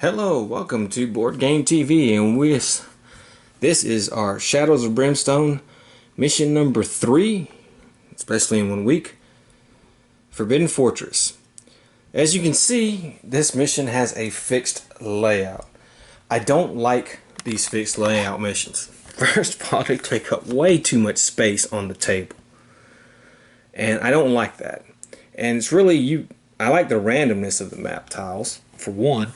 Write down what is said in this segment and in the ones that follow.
Hello, welcome to Boardgame TV, and this is our Shadows of Brimstone mission number 3, especially in 1 week, Forbidden Fortress. As you can see, this mission has a fixed layout. I don't like these fixed layout missions. First of all, they take up way too much space on the table, and I don't like that. And it's really, I like the randomness of the map tiles, for one.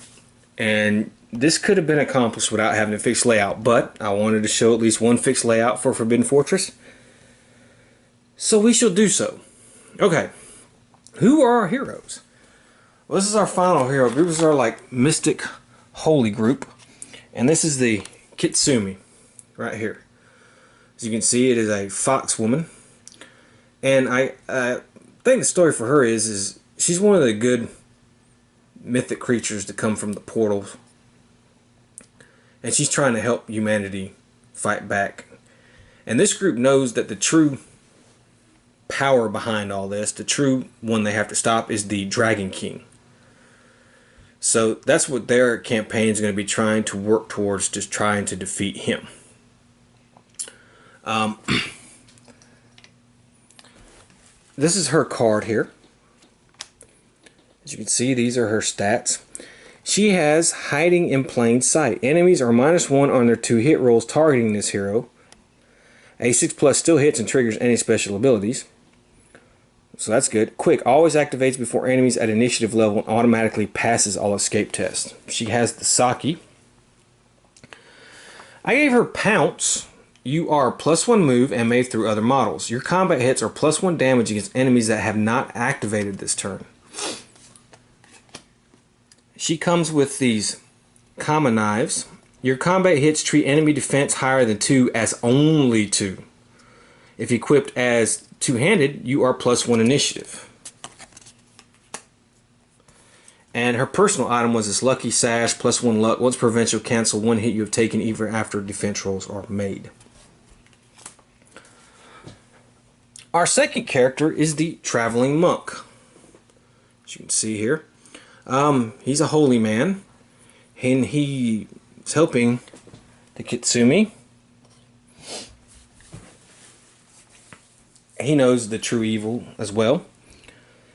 And this could have been accomplished without having a fixed layout, but I wanted to show at least one fixed layout for Forbidden Fortress, so we shall do so. Okay, who are our heroes? Well, this is our final hero group. This is our mystic holy group, and this is the Kitsumi right here. As you can see, it is a fox woman, and I think the story for her is she's one of the good mythic creatures to come from the portals, and she's trying to help humanity fight back. And this group knows that the true power behind all this, the true one they have to stop, is the Dragon King. So that's what their campaign is going to be trying to work towards, just trying to defeat him. This is her card here. As you can see, these are her stats. She has Hiding in Plain Sight. Enemies are -1 on their 2 hit rolls targeting this hero. A 6+ still hits and triggers any special abilities. So that's good. Quick always activates before enemies at initiative level and automatically passes all escape tests. She has the Saki. I gave her Pounce. You are +1 move and made through other models. Your combat hits are +1 damage against enemies that have not activated this turn. She comes with these common knives. Your combat hits treat enemy defense higher than 2 as only 2. If equipped as two-handed, you are +1 initiative. And her personal item was this Lucky Sash, +1 luck. Once per event, you'll cancel 1 hit you have taken even after defense rolls are made. Our second character is the Traveling Monk. As you can see here. He's a holy man, and he's helping the Kitsumi. He knows the true evil as well,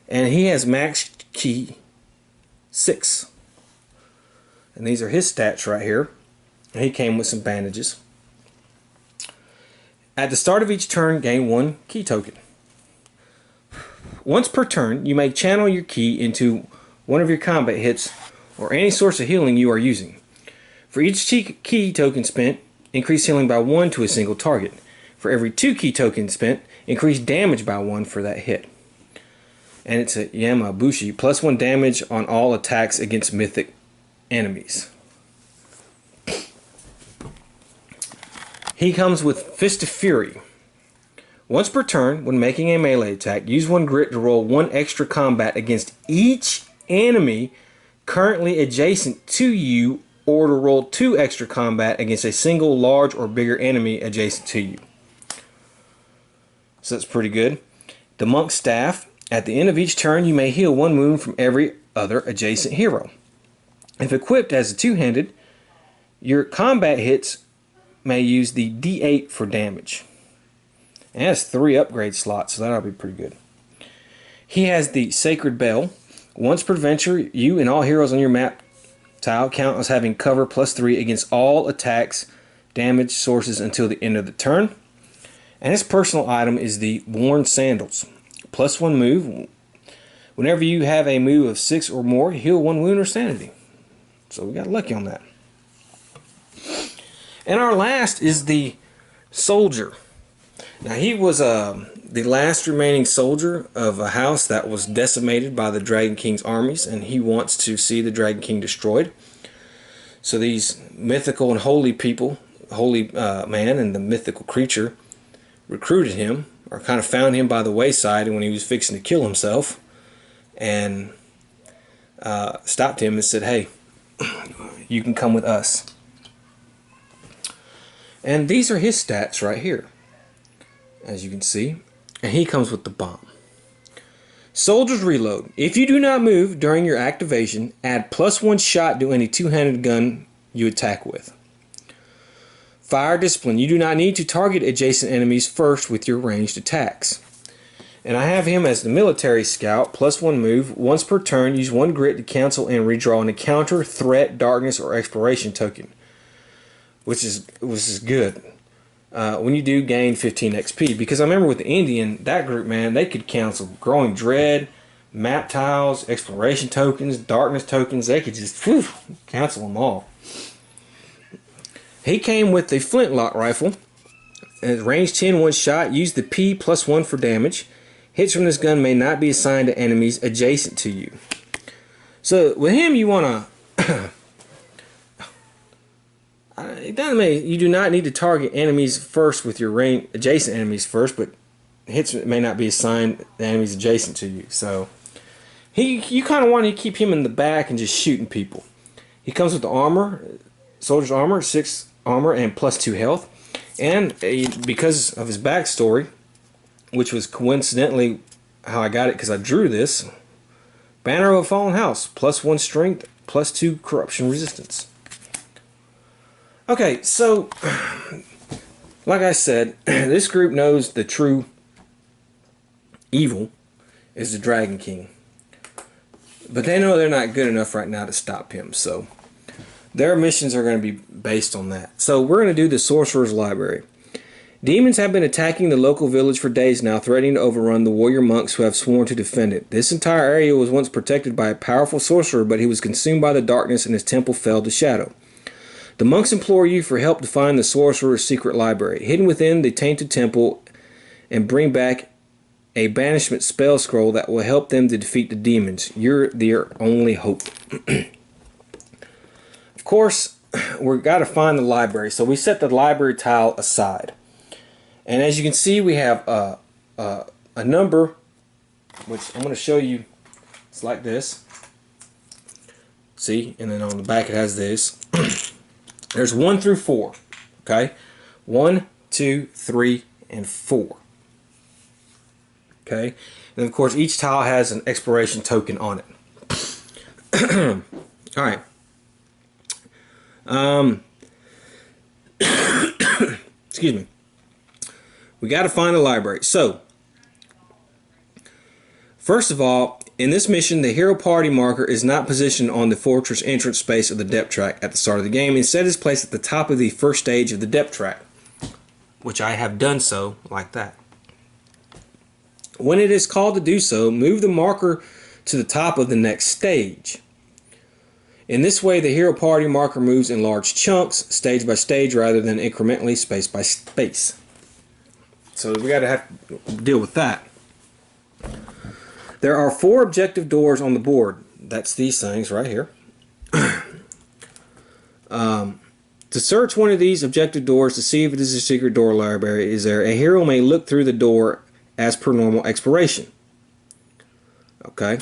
and he has max ki 6. And these are his stats right here. He came with some bandages. At the start of each turn, gain 1 ki token. Once per turn, you may channel your ki into one of your combat hits or any source of healing you are using. For each ki token spent, increase healing by 1 to a single target. For every 2 ki tokens spent, increase damage by 1 for that hit. And it's a Yamabushi, +1 damage on all attacks against mythic enemies. He comes with Fist of Fury. Once per turn, when making a melee attack, use 1 grit to roll 1 extra combat against each enemy currently adjacent to you, or to roll 2 extra combat against a single large or bigger enemy adjacent to you. So that's pretty good. The Monk's Staff. At the end of each turn, you may heal 1 wound from every other adjacent hero. If equipped as a two-handed, your combat hits may use the D8 for damage. And it has 3 upgrade slots, so that'll be pretty good. He has the Sacred Bell. Once per adventure, you and all heroes on your map tile count as having cover +3 against all attacks, damage sources until the end of the turn. And his personal item is the Worn Sandals. +1 move. Whenever you have a move of 6 or more, heal 1 wound or sanity. So we got lucky on that. And our last is the Soldier. Now he was the last remaining soldier of a house that was decimated by the Dragon King's armies, and he wants to see the Dragon King destroyed. So these mythical and holy people, holy man and the mythical creature, recruited him, or kind of found him by the wayside when he was fixing to kill himself, and stopped him and said, "Hey, you can come with us." And these are his stats right here, as you can see. And he comes with the bomb. Soldier's Reload. If you do not move during your activation, add +1 shot to any two-handed gun you attack with. Fire Discipline. You do not need to target adjacent enemies first with your ranged attacks. And I have him as the military scout, +1 move. Once per turn, use 1 grit to cancel and redraw an encounter, threat, darkness, or exploration token. Which is good. When you do gain 15 XP. Because I remember with the Indian, that group, man, they could cancel Growing Dread, map tiles, exploration tokens, darkness tokens. They could just cancel them all. He came with the Flintlock Rifle. Range 10, 1 shot. Use the P +1 for damage. Hits from this gun may not be assigned to enemies adjacent to you. So with him, you want to... It doesn't mean you do not need to target enemies first with your range, adjacent enemies first, but hits may not be assigned to enemies adjacent to you. So you kind of want to keep him in the back and just shooting people. He comes with the armor, soldier's armor, 6 armor and +2 health, and because of his backstory, which was coincidentally how I got it because I drew this, Banner of a Fallen House, +1 strength, +2 corruption resistance. Okay, so, like I said, this group knows the true evil is the Dragon King. But they know they're not good enough right now to stop him, so their missions are going to be based on that. So we're going to do the Sorcerers Library. Demons have been attacking the local village for days now, threatening to overrun the warrior monks who have sworn to defend it. This entire area was once protected by a powerful sorcerer, but he was consumed by the darkness and his temple fell to shadow. The monks implore you for help to find the sorcerer's secret library, hidden within the tainted temple, and bring back a banishment spell scroll that will help them to defeat the demons. You're their only hope. Of course, we've got to find the library, so we set the library tile aside. And as you can see, we have a number, which I'm going to show you. It's like this. See? And then on the back it has this. There's 1 through 4, okay? 1, 2, 3, and 4. Okay? And of course, each tile has an exploration token on it. Alright. Excuse me. We got to find a library. So, first of all, in this mission, the hero party marker is not positioned on the fortress entrance space of the depth track at the start of the game. Instead, it's placed at the top of the first stage of the depth track, which I have done so like that. When it is called to do so, move the marker to the top of the next stage. In this way, the hero party marker moves in large chunks, stage by stage, rather than incrementally, space by space. So we got to have to deal with that. There are 4 objective doors on the board. That's these things right here. To search one of these objective doors to see if it is a secret door library is there, a hero may look through the door as per normal exploration. Okay.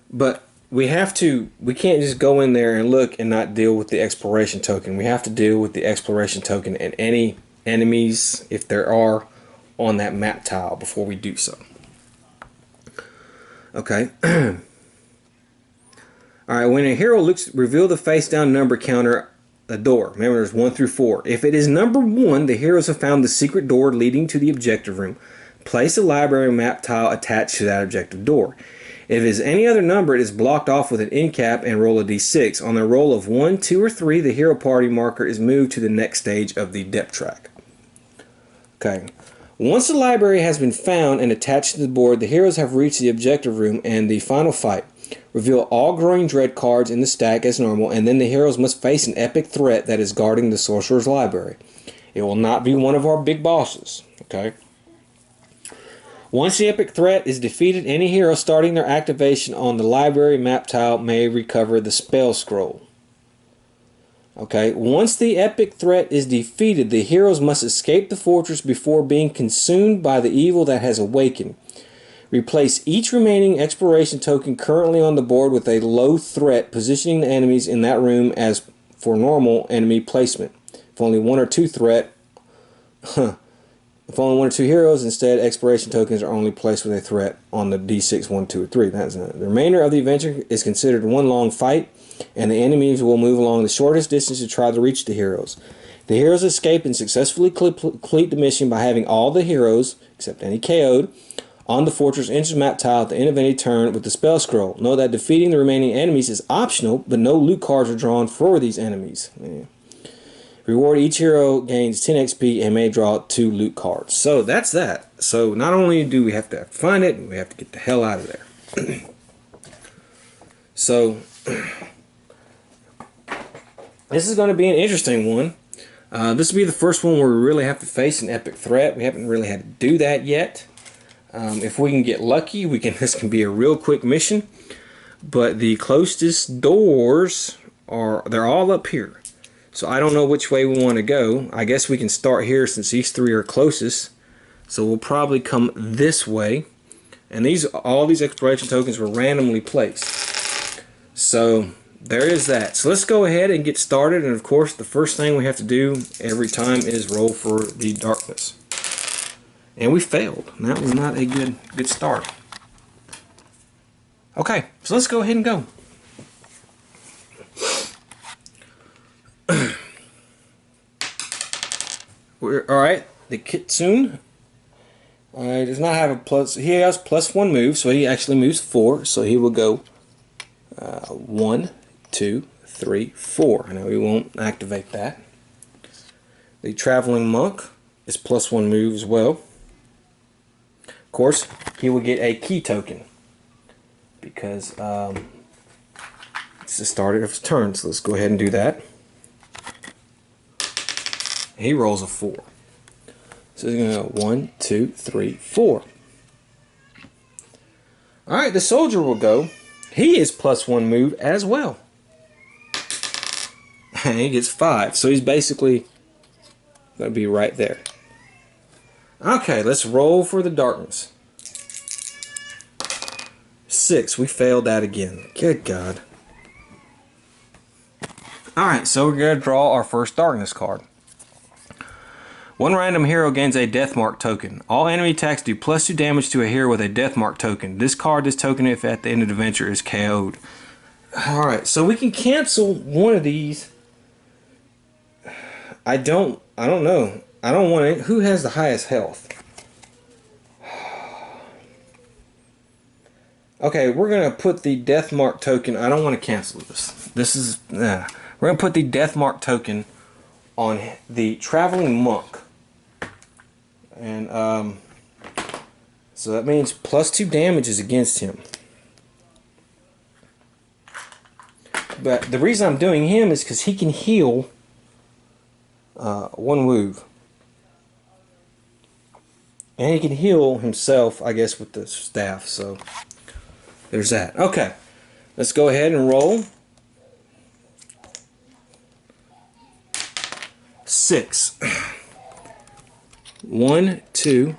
But we can't just go in there and look and not deal with the exploration token. We have to deal with the exploration token and any enemies, if there are, on that map tile before we do so. Okay. Alright, when a hero looks, reveal the face down number counter a door. Remember, there's 1 through 4. If it is number 1, the heroes have found the secret door leading to the objective room. Place a library map tile attached to that objective door. If it is any other number, it is blocked off with an end cap and roll a d6. On the roll of 1, 2, or 3, the hero party marker is moved to the next stage of the depth track. Okay. Once the library has been found and attached to the board, the heroes have reached the objective room and the final fight. Reveal all Growing Dread cards in the stack as normal, and then the heroes must face an epic threat that is guarding the Sorcerer's Library. It will not be one of our big bosses. Okay. Once the epic threat is defeated, any hero starting their activation on the library map tile may recover the spell scroll. Okay, once the epic threat is defeated, the heroes must escape the fortress before being consumed by the evil that has awakened. Replace each remaining exploration token currently on the board with a low threat, positioning the enemies in that room as for normal enemy placement. If only 1 or 2 threat If only 1 or 2 heroes, instead exploration tokens are only placed with a threat on the D6 1, 2, or 3. That's it. The remainder of the adventure is considered one long fight, and the enemies will move along the shortest distance to try to reach the heroes. The heroes escape and successfully complete the mission by having all the heroes, except any KO'd, on the fortress entrance map tile at the end of any turn with the spell scroll. Note that defeating the remaining enemies is optional, but no loot cards are drawn for these enemies. Yeah. Reward: each hero gains 10 XP and may draw 2 loot cards. So that's that. So not only do we have to find it, we have to get the hell out of there. So this is going to be an interesting one. This will be the first one where we really have to face an epic threat. We haven't really had to do that yet. If we can get lucky, this can be a real quick mission. But the closest doors they're all up here. So I don't know which way we want to go. I guess we can start here since these 3 are closest. So we'll probably come this way. And all these exploration tokens were randomly placed. So there is that. So let's go ahead and get started. And of course, the first thing we have to do every time is roll for the darkness. And we failed. That was not a good start. Okay, so let's go ahead and go. Alright, the Kitsune does not have a plus. He has +1 move, so he actually moves 4. So he will go 1, 2, 3, 4. I know we won't activate that. The Traveling Monk is +1 move as well. Of course, he will get a key token because it's the start of his turn. So let's go ahead and do that. He rolls a 4. So he's going to go 1, 2, 3, 4. Alright, the soldier will go. He is +1 move as well. And he gets 5. So he's basically going to be right there. Okay, let's roll for the darkness. 6. We failed that again. Good God. Alright, so we're going to draw our first darkness card. One random hero gains a death mark token. All enemy attacks do +2 damage to a hero with a death mark token. Discard this token if at the end of the adventure is KO'd. Alright, so we can cancel one of these. I don't know. I don't want it. Who has the highest health? Okay, we're going to put the death mark token. I don't want to cancel this. We're going to put the death mark token on the Traveling Monk. And so that means +2 damage is against him. But the reason I'm doing him is because he can heal 1 move. And he can heal himself, I guess, with the staff. So there's that. Okay, let's go ahead and roll. 6. 1, 2,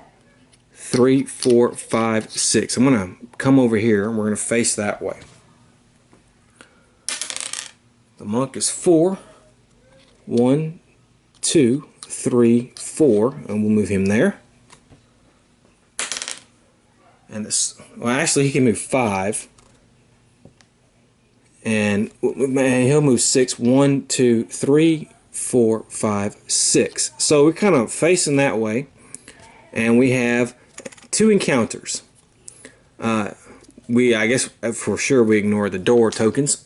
3, 4, 5, 6. I'm going to come over here and we're going to face that way. The monk is 4. 1, 2, 3, 4. And we'll move him there. And this, well, actually, he can move 5. And he'll move 6. 1, 2, 3, 4, 5, 6. So we're kind of facing that way, and we have 2 encounters. I guess for sure we ignore the door tokens.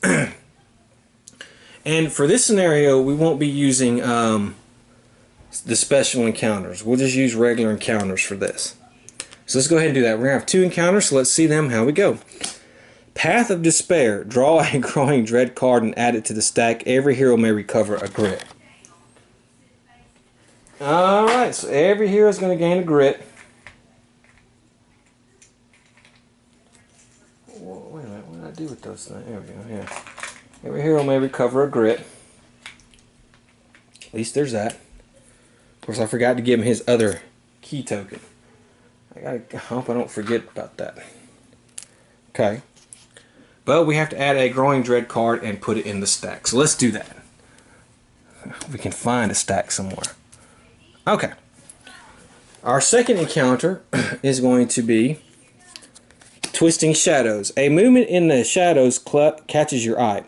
And for this scenario, we won't be using the special encounters. We'll just use regular encounters for this. So let's go ahead and do that. We're going to have 2 encounters, so let's see them, how we go. Path of Despair. Draw a Growing Dread card and add it to the stack. Every hero may recover a grit. Alright, so every hero is going to gain a grit. Whoa, wait a minute, what did I do with those things? There we go, yeah. Every hero may recover a grit. At least there's that. Of course, I forgot to give him his other key token. I hope I don't forget about that. Okay. But we have to add a Growing Dread card and put it in the stack. So let's do that. We can find a stack somewhere. Okay. Our second encounter is going to be Twisting Shadows. A movement in the shadows catches your eye.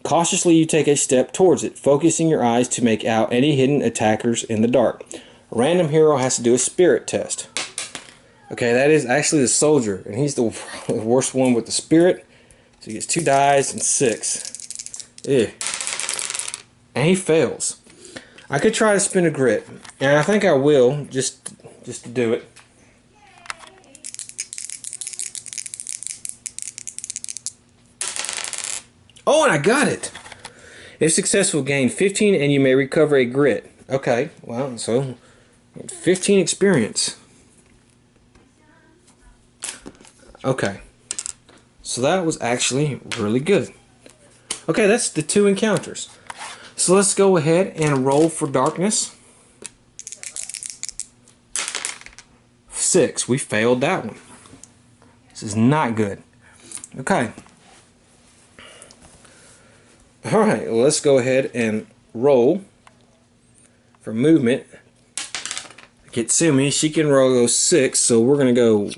Cautiously you take a step towards it, focusing your eyes to make out any hidden attackers in the dark. A random hero has to do a spirit test. Okay, that is actually the soldier, and he's the worst one with the spirit. So he gets 2 dice and 6. Ew. And he fails. I could try to spin a grit, and I think I will, just to do it. Oh, and I got it! If successful, gain 15 and you may recover a grit. Okay, well, so 15 experience. Okay, so that was actually really good. Okay, that's the 2 encounters. So let's go ahead and roll for darkness. 6. We failed that one. This is not good. Okay. Alright, well, let's go ahead and roll for movement. Kitsumi, she can roll 6, so we're going to go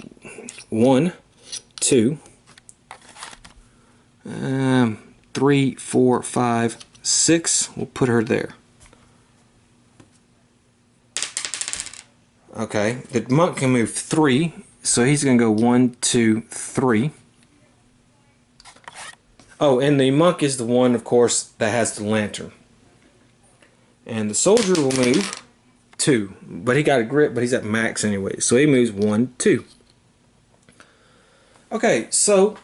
1, 2, 3, 4, 5, 6. We'll put her there. Okay, the monk can move 3, so he's going to go 1, 2, 3. Oh, and the monk is the one, of course, that has the lantern. And the soldier will move 2, but he got a grip, but he's at max anyway, so he moves 1, 2. Okay, so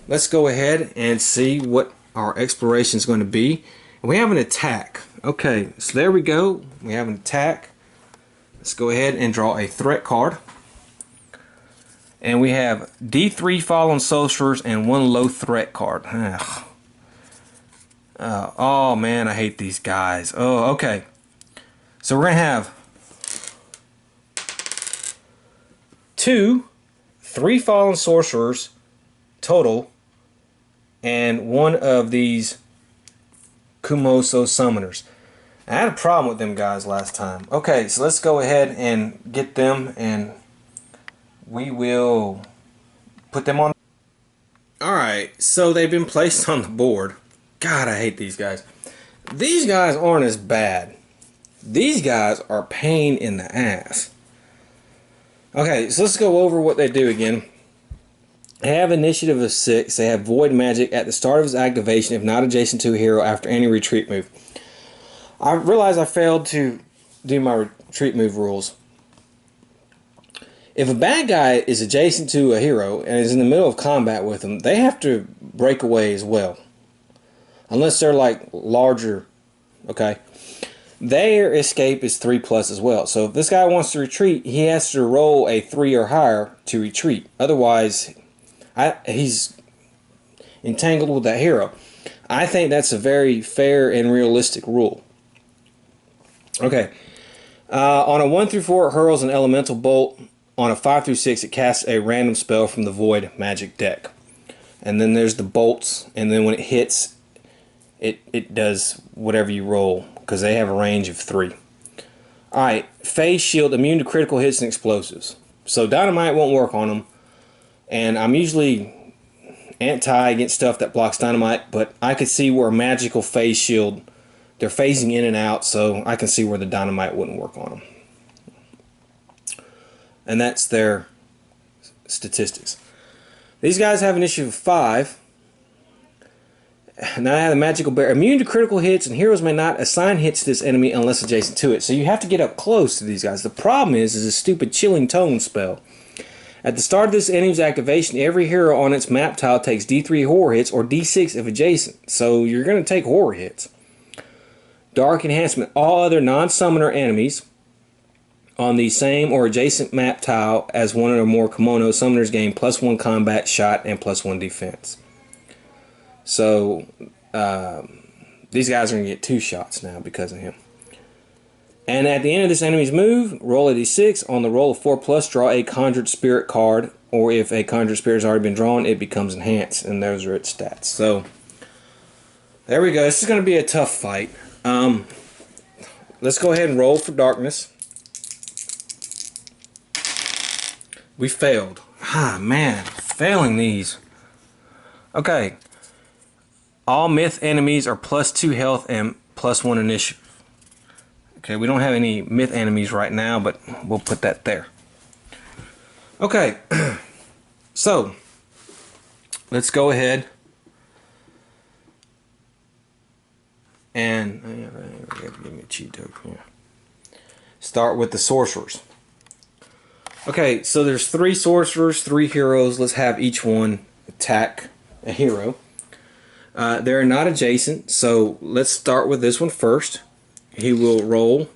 let's go ahead and see what our exploration is going to be. We have an attack. Okay, so there we go. We have an attack. Let's go ahead and draw a threat card. And we have D3 fallen sorcerers and 1 low threat card. Oh man, I hate these guys. Oh, okay. So we're going to have 2 3 fallen sorcerers total and 1 of these Kumoso summoners. I had a problem with them guys last time. Okay, so let's go ahead and get them, and we will put them on. Alright, so they've been placed on the board. God, I hate these guys. These guys aren't as bad. These guys are pain in the ass. Okay, so let's go over what they do again. They have initiative of 6. They have void magic at the start of his activation if not adjacent to a hero after any retreat move. I realize I failed to do my retreat move rules. If a bad guy is adjacent to a hero and is in the middle of combat with them, they have to break away as well. Unless they're like larger, okay? Their escape is 3+ as well. So if this guy wants to retreat, he has to roll a 3 or higher to retreat. Otherwise, he's entangled with that hero. I think that's a very fair and realistic rule. Okay. On a 1 through 4, it hurls an elemental bolt. On a 5 through 6, it casts a random spell from the void magic deck. And then there's the bolts, and then when it hits, it does whatever you roll, because they have a range of 3. Alright, phase shield, immune to critical hits and explosives. So dynamite won't work on them, and I'm usually anti against stuff that blocks dynamite, but I could see where a magical phase shield, they're phasing in and out, so I can see where the dynamite wouldn't work on them. And that's their statistics. These guys have an issue of 5. Now I have the magical barrier. Immune to critical hits, and heroes may not assign hits to this enemy unless adjacent to it. So you have to get up close to these guys. The problem is a stupid chilling tone spell. At the start of this enemy's activation, every hero on its map tile takes D3 horror hits or D6 if adjacent. So you're going to take horror hits. Dark enhancement. All other non-summoner enemies on the same or adjacent map tile as one or more kimono summoners gain +1 combat shot and +1 defense. So these guys are going to get 2 shots now because of him. And at the end of this enemy's move, roll a d6. On the roll of 4+, draw a Conjured Spirit card, or if a Conjured Spirit has already been drawn, it becomes enhanced, and those are its stats. So there we go. This is going to be a tough fight. Let's go ahead and roll for darkness. We failed. Ah, man. Failing these. Okay. All myth enemies are +2 health and +1 initiative. Okay, we don't have any myth enemies right now, but we'll put that there. Okay. So, let's go ahead and give me a cheat token here. Start with the sorcerers. Okay, so there's 3 sorcerers, 3 heroes. Let's have each one attack a hero. They're not adjacent, so let's start with this one first. He will roll.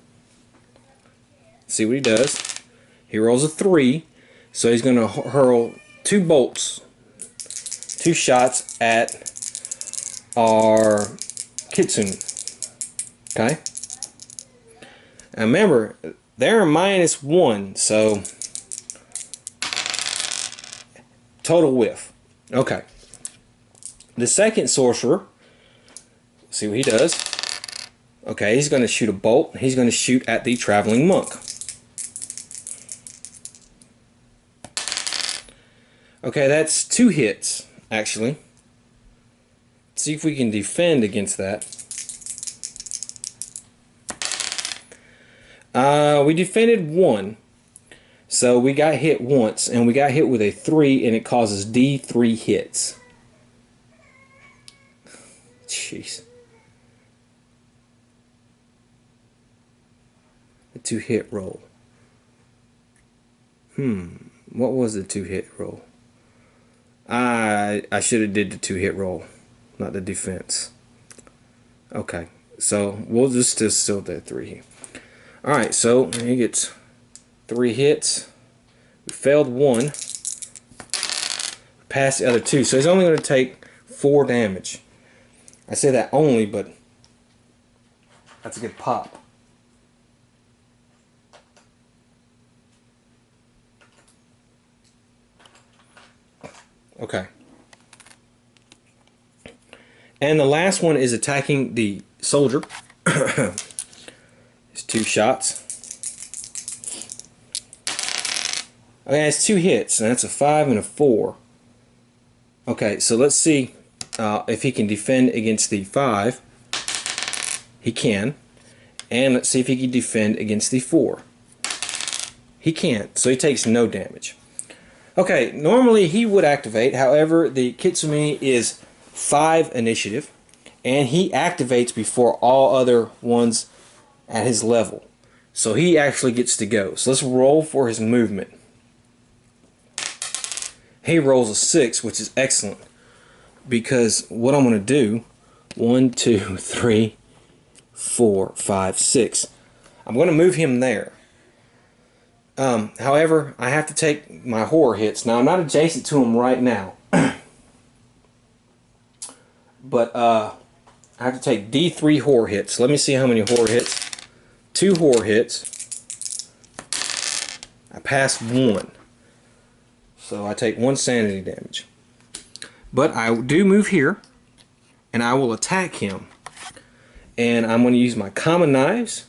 See what he does. He rolls a 3, so he's going to hurl 2 bolts, 2 shots at our Kitsune. Okay? Now remember, they're -1, so total whiff. Okay. The second sorcerer, see what he does. Okay, he's going to shoot a bolt. He's going to shoot at the traveling monk. Okay, that's 2 hits, actually. Let's see if we can defend against that. We defended 1. So we got hit once, and we got hit with a 3, and it causes D3 hits. Jeez. The 2-hit roll. What was the 2-hit roll? I should have did the 2-hit roll, not the defense. Okay, so we'll just still do 3 here. Alright, so he gets 3 hits. We failed 1. Passed the other 2, so he's only going to take 4 damage. I say that only, but that's a good pop. Okay. And the last one is attacking the soldier. It's 2 shots. Okay, it's 2 hits, and that's a 5 and a 4. Okay, so let's see if he can defend against the 5. He can. And let's see if he can defend against the 4. He can't, so he takes no damage. Okay, normally he would activate, however, the Kitsune is 5 initiative, and he activates before all other ones at his level. So he actually gets to go. So let's roll for his movement. He rolls a 6, which is excellent, because what I'm going to do, 1, 2, 3, 4, 5, 6. I'm going to move him there. However, I have to take my horror hits. Now, I'm not adjacent to him right now. But I have to take D3 horror hits. Let me see how many horror hits. 2 horror hits. I passed 1. So I take 1 sanity damage. But I do move here, and I will attack him. And I'm going to use my common knives.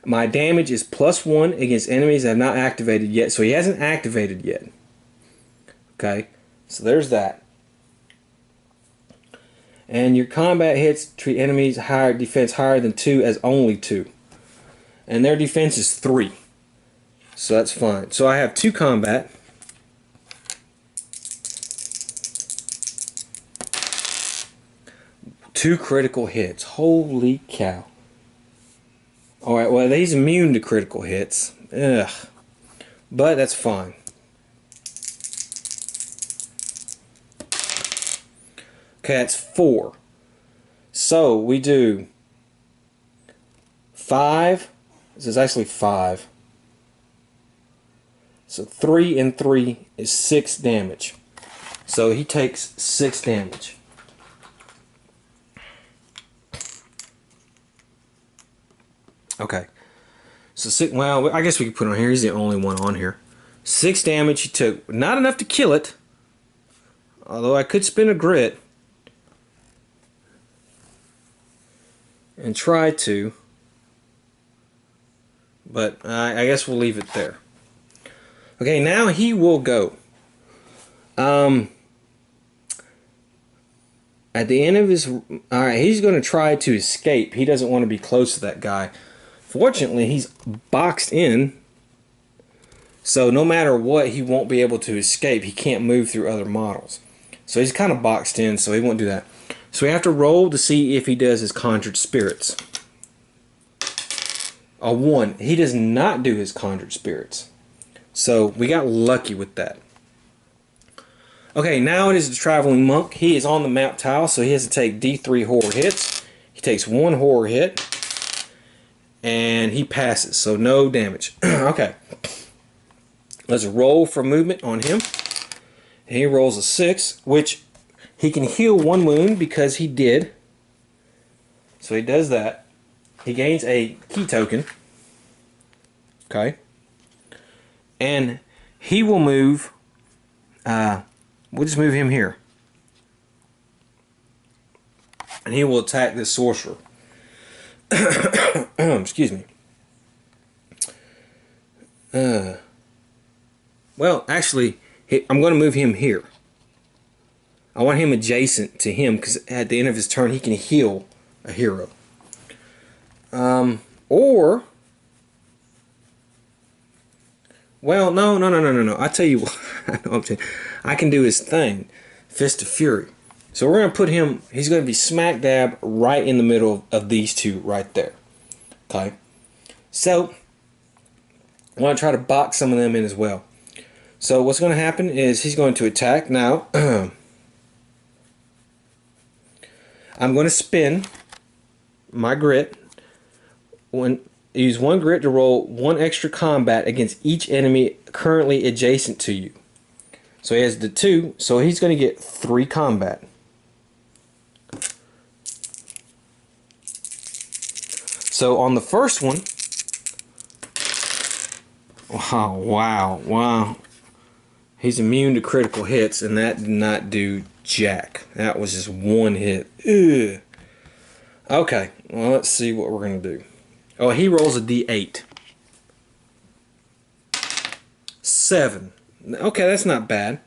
My damage is +1 against enemies that have not activated yet. So he hasn't activated yet. Okay, so there's that. And your combat hits treat enemies higher defense higher than 2 as only 2. And their defense is 3. So that's fine. So I have 2 combat. Two critical hits. Holy cow. Alright, well, he's immune to critical hits. Ugh. But that's fine. Okay, that's 4. So we do 5. This is actually 5. So 3 and 3 is 6 damage. So he takes 6 damage. Okay. So well, I guess we could put him on here. He's the only one on here. 6 damage he took. Not enough to kill it. Although I could spin a grit and try to. But I guess we'll leave it there. Okay, now he will go. At the end of his... Alright, he's going to try to escape. He doesn't want to be close to that guy. Fortunately, he's boxed in. So no matter what, he won't be able to escape. He can't move through other models. So he's kind of boxed in, so he won't do that. So we have to roll to see if he does his Conjured Spirits. A 1. He does not do his Conjured Spirits. So we got lucky with that. Okay, now it is the Traveling Monk. He is on the map tile, so he has to take D3 horror hits. He takes 1 horror hit. And he passes, so no damage. Okay. Let's roll for movement on him. And he rolls a 6, which he can heal 1 wound because he did. So he does that. He gains a key token. Okay. And he will move... we'll just move him here. And he will attack this sorcerer. Excuse me. Well, actually, I'm going to move him here. I want him adjacent to him because at the end of his turn, he can heal a hero. Or... Well, no. I tell you what. I can do his thing. Fist of Fury. So we're going to put him... He's going to be smack dab right in the middle of these two right there. Okay? So, I want to try to box some of them in as well. So what's going to happen is he's going to attack. Now, I'm going to spin my grit. Use 1 grit to roll 1 extra combat against each enemy currently adjacent to you. So he has the 2, so he's going to get 3 combat. So on the first one, wow. He's immune to critical hits, and that did not do jack. That was just 1 hit. Ugh. Okay, well, let's see what we're going to do. Oh, he rolls a D8. 7. Okay, that's not bad.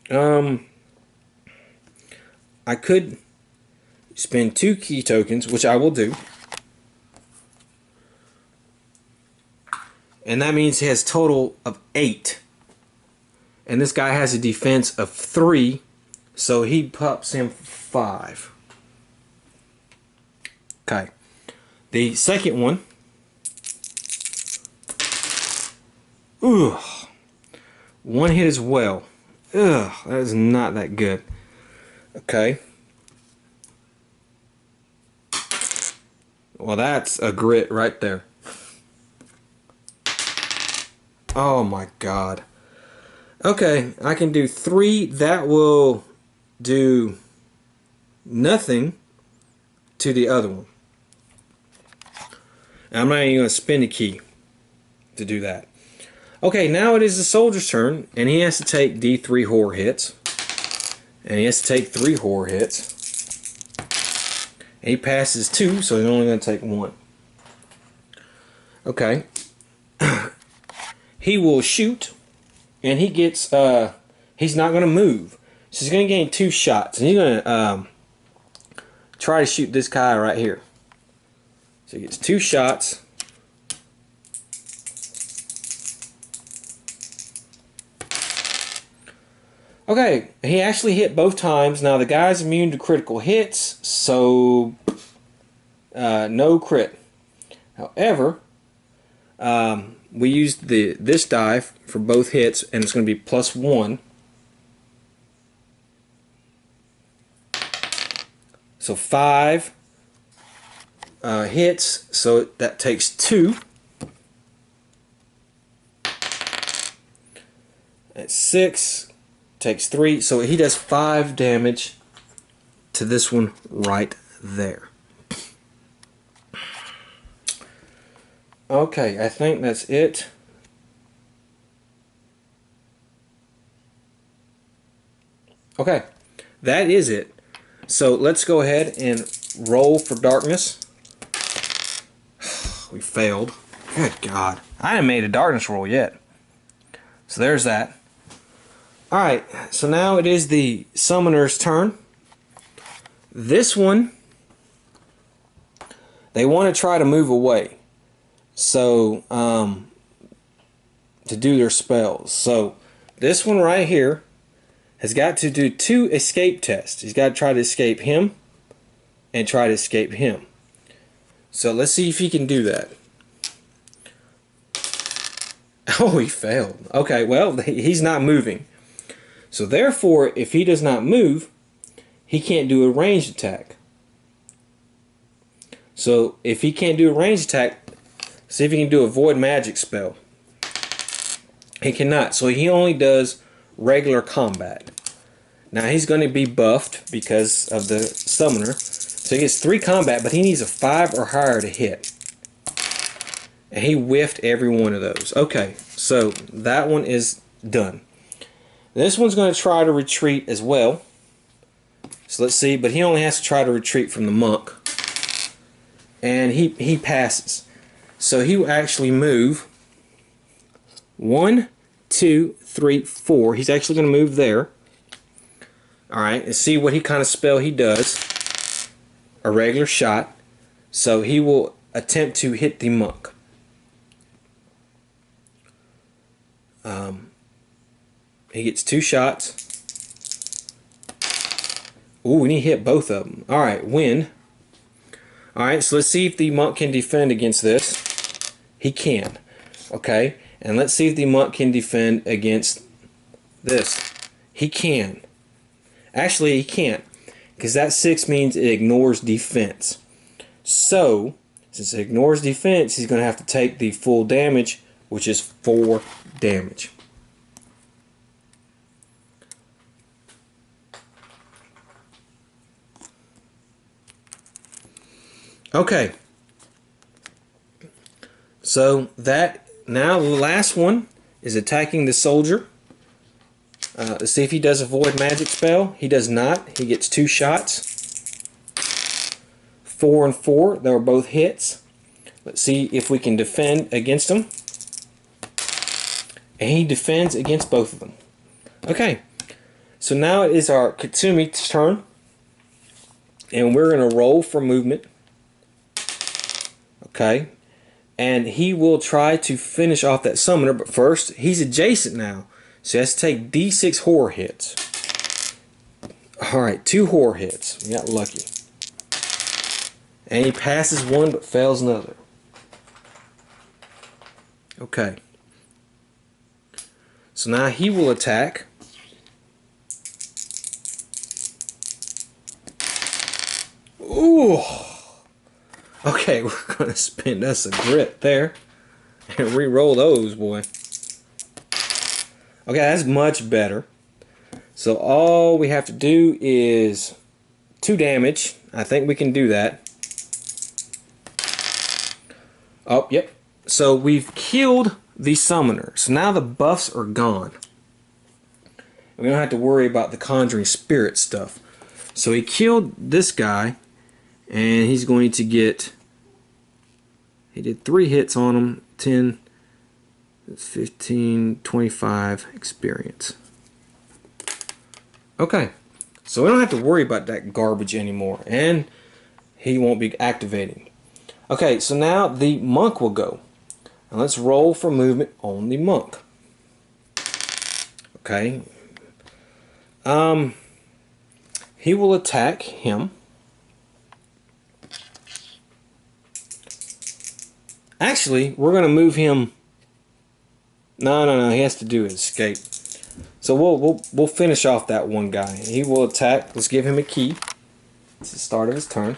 I could spend 2 key tokens, which I will do. And that means he has a total of 8. And this guy has a defense of 3, so he pops him 5. Okay. The second one. Ugh. 1 hit as well. Ugh, that is not that good. Okay. Well, that's a grit right there. Oh my god. Okay, I can do 3. That will do nothing to the other one. I'm not even going to spend a key to do that. Okay, now it is the soldier's turn, and he has to take D3 horror hits. And he has to take 3 horror hits. And he passes 2, so he's only going to take 1. Okay. He will shoot, and he gets, he's not going to move. So he's going to gain 2 shots, and he's going to try to shoot this guy right here. So he gets 2 shots. Okay, he actually hit both times. Now the guy's immune to critical hits, so no crit. However, we used this die for both hits, and it's going to be +1. So 5 hits, so that takes 2. That's 6. Takes 3, so he does 5 damage to this one right there. Okay, I think that's it. Okay, that is it. So let's go ahead and roll for darkness. We failed. Good God. I haven't made a darkness roll yet. So there's that. Alright, so now it is the summoner's turn. This one, they want to try to move away. So, to do their spells. So, this one right here has got to do 2 escape tests. He's got to try to escape him and try to escape him. So, let's see if he can do that. Oh, he failed. Okay, well, he's not moving. So therefore, if he does not move, he can't do a ranged attack. So if he can't do a ranged attack, see if he can do a void magic spell. He cannot. So he only does regular combat. Now he's going to be buffed because of the summoner. So he gets 3 combat, but he needs a 5 or higher to hit. And he whiffed every one of those. Okay, so that one is done. This one's going to try to retreat as well. So let's see, but he only has to try to retreat from the monk. And he passes. So he will actually move 1, 2, 3, 4. He's actually going to move there. Alright, and see what kind of spell he does. A regular shot. So he will attempt to hit the monk. He gets 2 shots. Ooh, and he hit both of them. Alright, win. Alright, so let's see if the monk can defend against this. He can. Okay, and let's see if the monk can defend against this. He can. Actually, he can't. Because that 6 means it ignores defense. So, since it ignores defense, he's going to have to take the full damage, which is 4 damage. Okay. So that, now the last one is attacking the soldier. Let's see if he does a void magic spell. He does not. He gets 2 shots. 4 and 4. They were both hits. Let's see if we can defend against them. And he defends against both of them. Okay. So now it is our Katsumi's turn. And we're going to roll for movement. Okay. And he will try to finish off that summoner. But first, he's adjacent now. So he has to take D6 horror hits. Alright, 2 horror hits. We got lucky. And he passes one but fails another. Okay. So now he will attack. Ooh. Okay, we're going to spend us a grit there. And re-roll those, boy. Okay, that's much better. So all we have to do is 2 damage. I think we can do that. Oh, yep. So we've killed the summoner. So now the buffs are gone. We don't have to worry about the conjuring spirit stuff. So he killed this guy. And he's going to get... He did 3 hits on him. 10... 15, 25 experience. Okay, so we don't have to worry about that garbage anymore, and he won't be activating. Okay, so now the monk will go, and let's roll for movement on the monk. Okay, he will attack him. Actually, we're going to move him. No, he has to do his escape. So we'll finish off that one guy. He will attack. Let's give him a key. It's the start of his turn.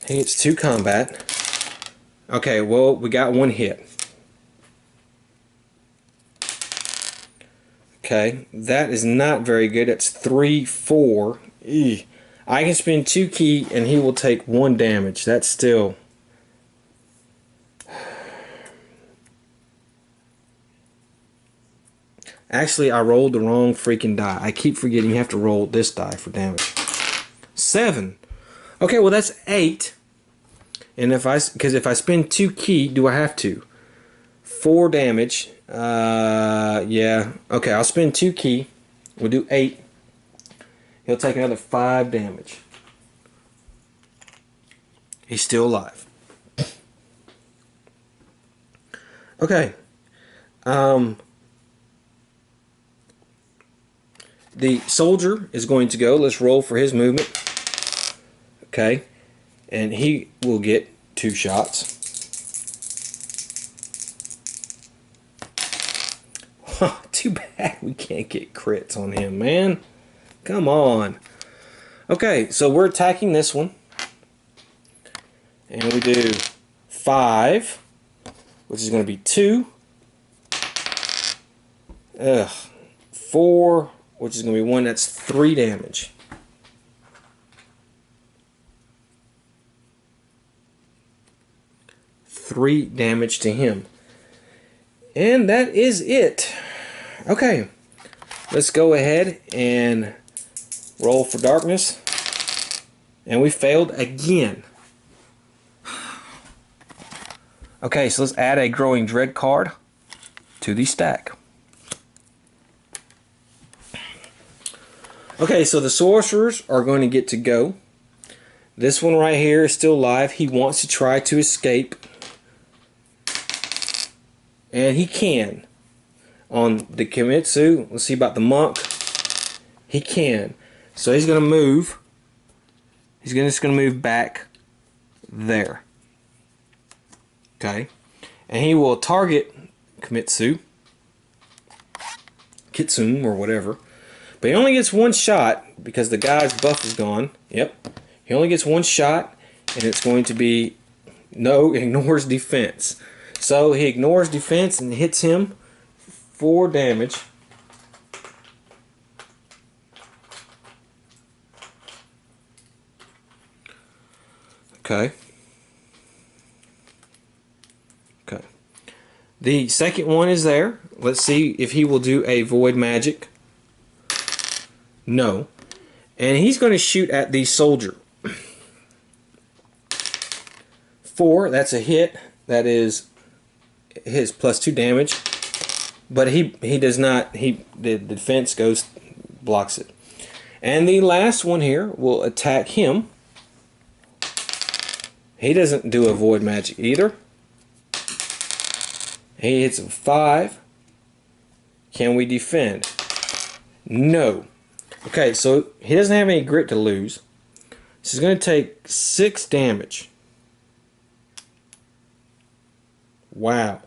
He gets 2 combat. Okay, well, we got 1 hit. Okay, that is not very good. That's 3, 4. Eugh. I can spend 2 key and he will take 1 damage. That's still... Actually, I rolled the wrong freaking die. I keep forgetting you have to roll this die for damage. 7. Okay, well that's 8. And if I spend 2 key, do I have to? 4 damage. Yeah. Okay, I'll spend 2 key. We'll do 8. He'll take another 5 damage. He's still alive. Okay. The soldier is going to go. Let's roll for his movement. Okay. And he will get 2 shots. Too bad we can't get crits on him, man. Come on. Okay, so we're attacking this one. And we do 5, which is going to be 2. 4, which is going to be 1. That's 3 damage. Three damage to him. And that is it. Okay. Let's go ahead and roll for darkness. And we failed again. Okay, so let's add a Growing Dread card to the stack. Okay, so the sorcerers are going to get to go. This one right here is still alive. He wants to try to escape. And he can. On the Kimitsu, let's see about the monk. He can. So he's going to move. He's just going to move back there. Okay. And he will target Kimitsu. Kitsune or whatever. But he only gets 1 shot because the guy's buff is gone. Yep. He only gets 1 shot, and it's going to be ignores defense. So he ignores defense and hits him 4 damage. Okay. Okay. The second one is there. Let's see if he will do a void magic. No. And he's going to shoot at the soldier. 4, that's a hit. That is his plus 2 damage. But he does not, the defense blocks it. And the last one here will attack him. He doesn't do a void magic either. He hits a 5. Can we defend? No. Okay, so he doesn't have any grit to lose. So he's going to take 6 damage. Wow.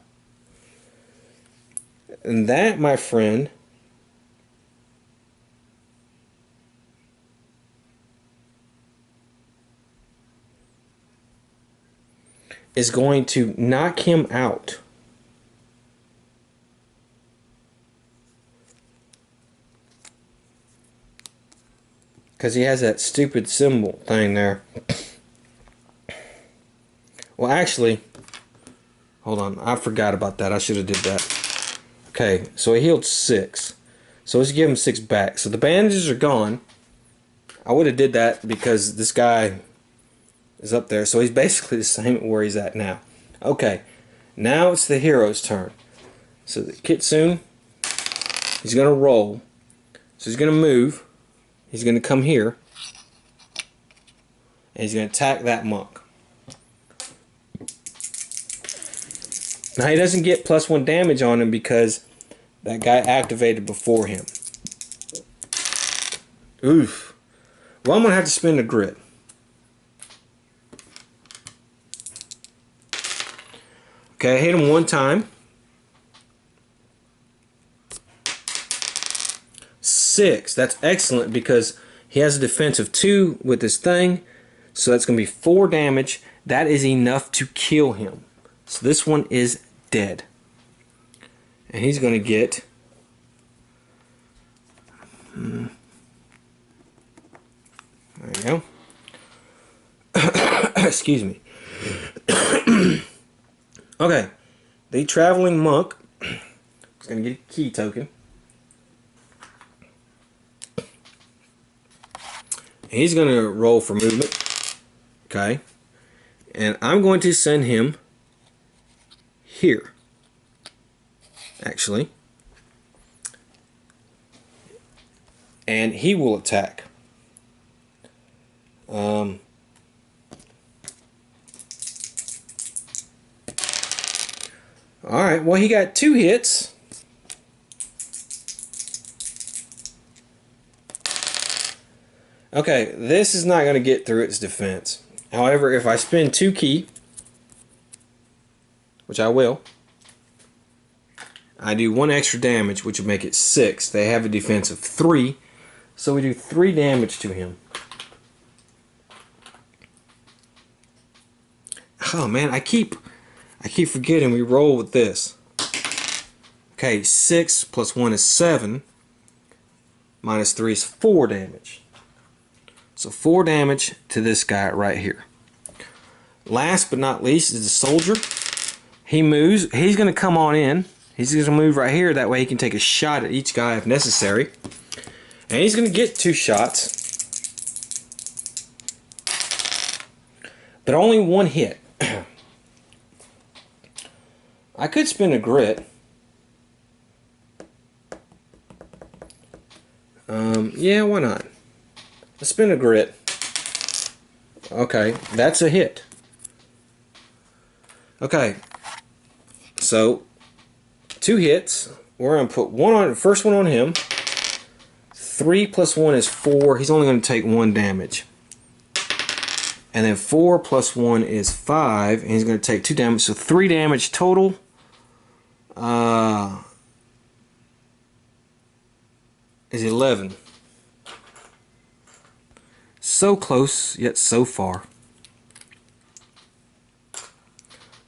And that, my friend, is going to knock him out. Because he has that stupid symbol thing there. Well, actually, hold on. I forgot about that. I should have did that. Okay, so he healed 6. So let's give him 6 back. So the bandages are gone. I would have did that because this guy is up there. So he's basically the same where he's at now. Okay, now it's the hero's turn. So the Kitsune, he's going to roll. So he's going to move. He's going to come here. And he's going to attack that monk. Now he doesn't get plus 1 damage on him because that guy activated before him. Oof. Well, I'm going to have to spend a grit. Okay, I hit him 1 time. 6. That's excellent because he has a defense of 2 with this thing. So that's going to be 4 damage. That is enough to kill him. So this one is dead. And he's going to get... There you go. Excuse me. Okay. The traveling monk is going to get a key token. He's going to roll for movement. Okay. And I'm going to send him here. actually. And he will attack. Alright, well, he got 2 hits. Okay, this is not going to get through its defense. However, if I spend 2 ki, which I will, I do 1 extra damage, which would make it 6. They have a defense of 3, so we do 3 damage to him. Oh man, I keep forgetting we roll with this. Okay, 6 plus 1 is 7. Minus 3 is 4 damage. So 4 damage to this guy right here. Last but not least is the soldier. He moves. He's going to come on in. He's going to move right here. That way he can take a shot at each guy if necessary. And he's going to get 2 shots. But only 1 hit. I could spin a grit. Yeah, why not? Let's spin a grit. Okay, that's a hit. Okay, so 2 hits. We're going to put one on, first one on him. 3 plus 1 is 4. He's only going to take 1 damage. And then 4 plus 1 is 5. And he's going to take 2 damage. So 3 damage total. Is 11. So close, yet so far.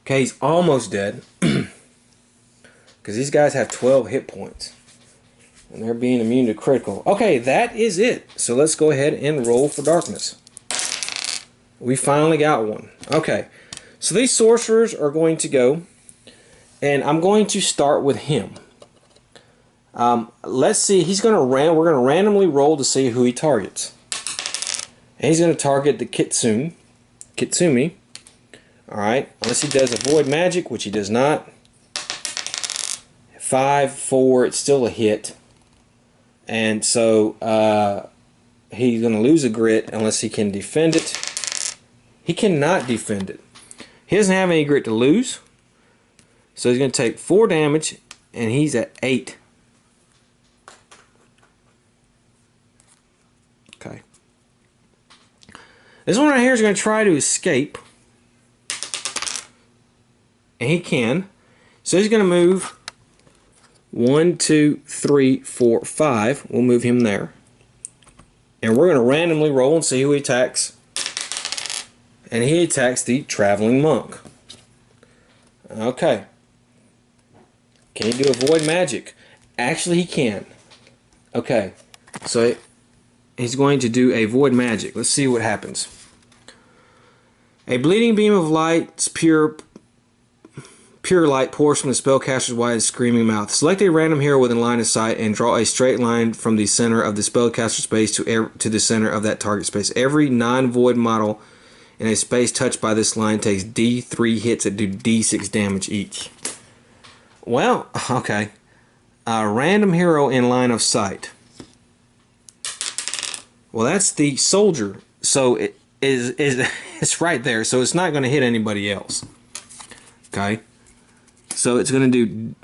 Okay, he's almost dead. Because these guys have 12 hit points. And they're being immune to critical. Okay, that is it. So let's go ahead and roll for darkness. We finally got one. Okay, so these sorcerers are going to go. And I'm going to start with him. Let's see, we're going to randomly roll to see who he targets. And he's going to target the Kitsumi. Alright, unless he does avoid magic, which he does not. 5, 4, it's still a hit. And so he's going to lose a grit unless he can defend it. He cannot defend it. He doesn't have any grit to lose. So he's going to take 4 damage, and he's at 8. Okay. This one right here is going to try to escape. And he can. So he's going to move 1, 2, 3, 4, 5. We'll move him there. And we're going to randomly roll and see who he attacks. And he attacks the traveling monk. Okay. Can he do avoid magic? Actually, he can. Okay. So he's going to do a void magic. Let's see what happens. A bleeding beam of light, pure light, pours from the spellcaster's wide screaming mouth. Select a random hero within line of sight and draw a straight line from the center of the spellcaster space to the center of that target space. Every non-void model in a space touched by this line takes D3 hits that do D6 damage each. Well, okay. A random hero in line of sight. Well, that's the soldier. So it's right there. So it's not going to hit anybody else. Okay. So it's going to do.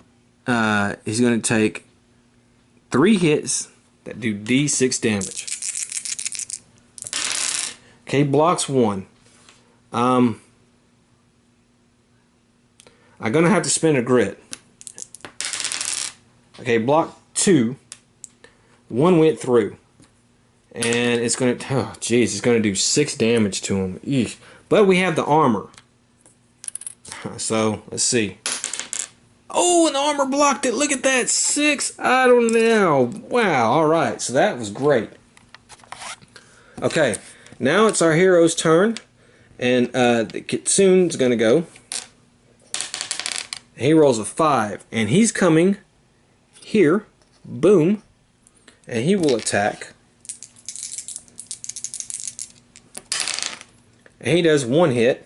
He's going to take 3 hits that do D6 damage. Okay, blocks 1. I'm going to have to spin a grit. Okay, block 2. 1 went through. And it's going to, oh jeez, it's going to do 6 damage to him. Eesh. But we have the armor. So, let's see. Oh, and the armor blocked it. Look at that. 6. I don't know. Wow, alright. So that was great. Okay, now it's our hero's turn. And the Kitsune's going to go. He rolls a 5. And he's coming here. Boom. And he will attack. And he does 1 hit.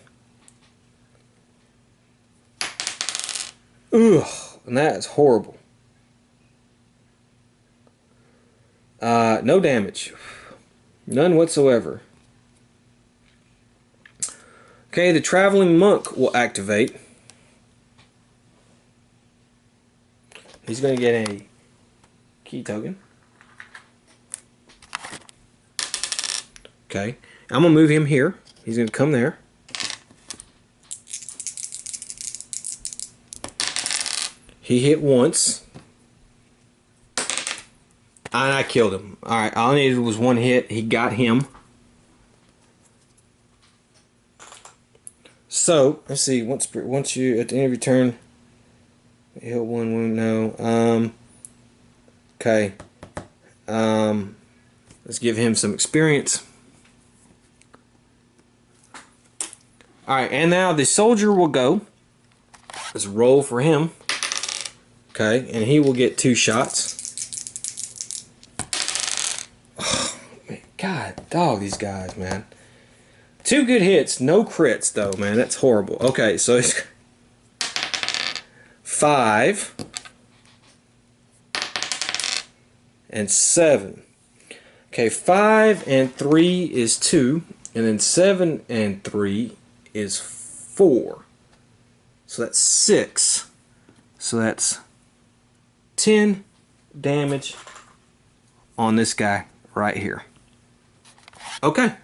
Ugh, and that is horrible. No damage. None whatsoever. Okay, the traveling monk will activate. He's going to get a key token. Okay, I'm going to move him here. He's going to come there. He hit once. And I killed him. Alright, all I needed was one hit. He got him. So, let's see. Once you, at the end of your turn, hit one wound. No. Okay. Let's give him some experience. Alright, and now the soldier will go. Let's roll for him. Okay, and he will get 2 shots. Oh, man, God, dog, these guys, man. 2 good hits, no crits, though, man. That's horrible. Okay, so it's 5 and 7. Okay, 5 and 3 is 2, and then 7 and 3 is 4. So that's 6. So that's 10 damage on this guy right here. Okay.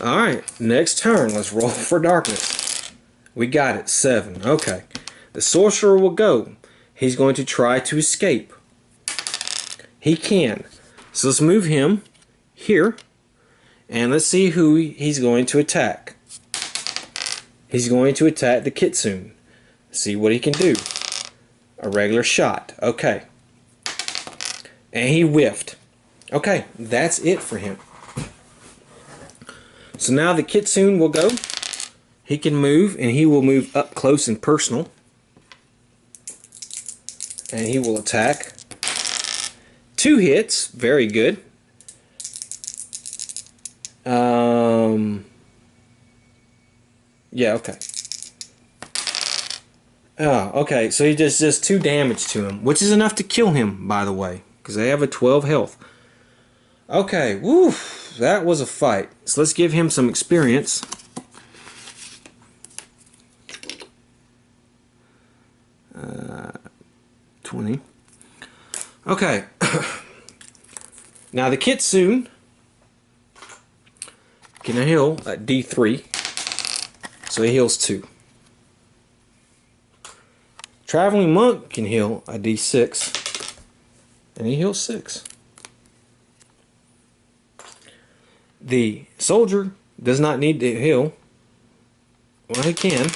Alright, next turn. Let's roll for darkness. We got it. 7. Okay. The sorcerer will go. He's going to try to escape. He can. So let's move him here. And let's see who he's going to attack. He's going to attack the kitsune. See what he can do. A regular shot. Okay. And he whiffed. Okay, that's it for him. So now the kitsune will go. He can move, and he will move up close and personal. And he will attack. 2 hits. Very good. Yeah, okay. Oh, okay, so he does 2 damage to him, which is enough to kill him, by the way, because they have a 12 health. Okay, woo, that was a fight. So let's give him some experience. Uh, 20. Okay. Now the kitsune can heal at D3, so he heals 2. Traveling monk can heal a D6, and he heals 6. The soldier does not need to heal. Well, he can.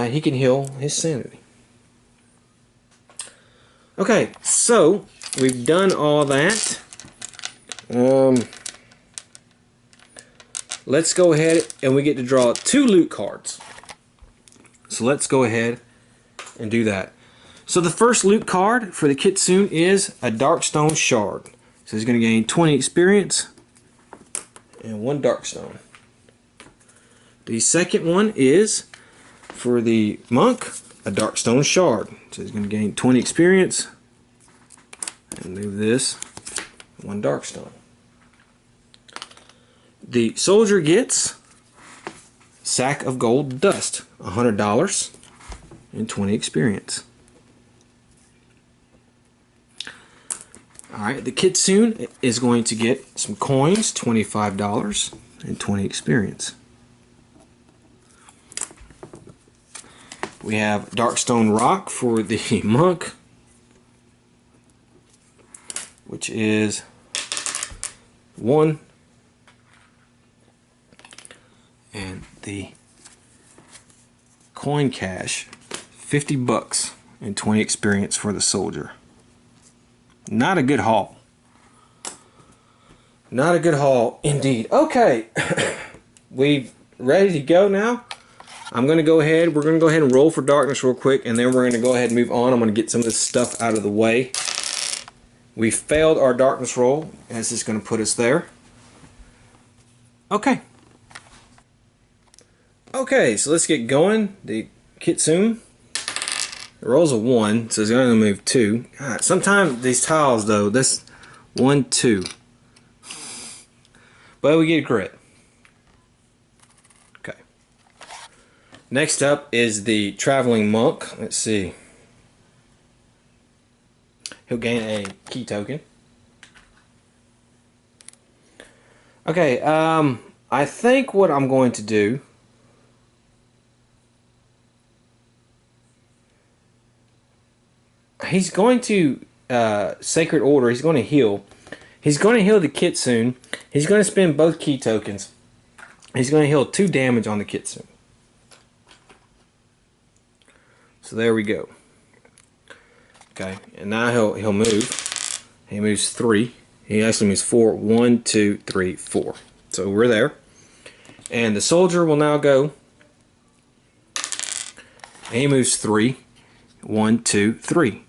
He can heal his sanity. Okay, so we've done all that. Let's go ahead and we get to draw 2 loot cards. So let's go ahead and do that. So the first loot card for the kitsune is a Darkstone Shard. So he's going to gain 20 experience and 1 Darkstone. The second one is for the monk, a Darkstone Shard. So he's going to gain 20 experience and move this 1 Darkstone. The soldier gets sack of gold dust, $100 and 20 experience. Alright, the kitsune is going to get some coins, $25 and 20 experience. We have Darkstone Rock for the monk, which is 1. And the coin cash, $50 and 20 experience for the soldier. Not a good haul. Not a good haul indeed. Okay, we ready to go now. I'm going to go ahead. We're going to go ahead and roll for darkness real quick, and then we're going to go ahead and move on. I'm going to get some of this stuff out of the way. We failed our darkness roll, and this is going to put us there. Okay. Okay, so let's get going. The kitsune rolls a 1, so it's going to move 2. God, sometimes these tiles, though, this 1, 2. But we get a grit. Okay. Next up is the traveling monk. Let's see. He'll gain a key token. Okay, I think what I'm going to do, he's going to Sacred Order. He's going to heal. He's going to heal the Kitsune. He's going to spend both key tokens. He's going to heal 2 damage on the Kitsune. So there we go. Okay, and now he'll move. He moves 3. He actually moves 4. 1, 2, 3, 4. So we're there. And the soldier will now go. And he moves 3. 1, 2, 3.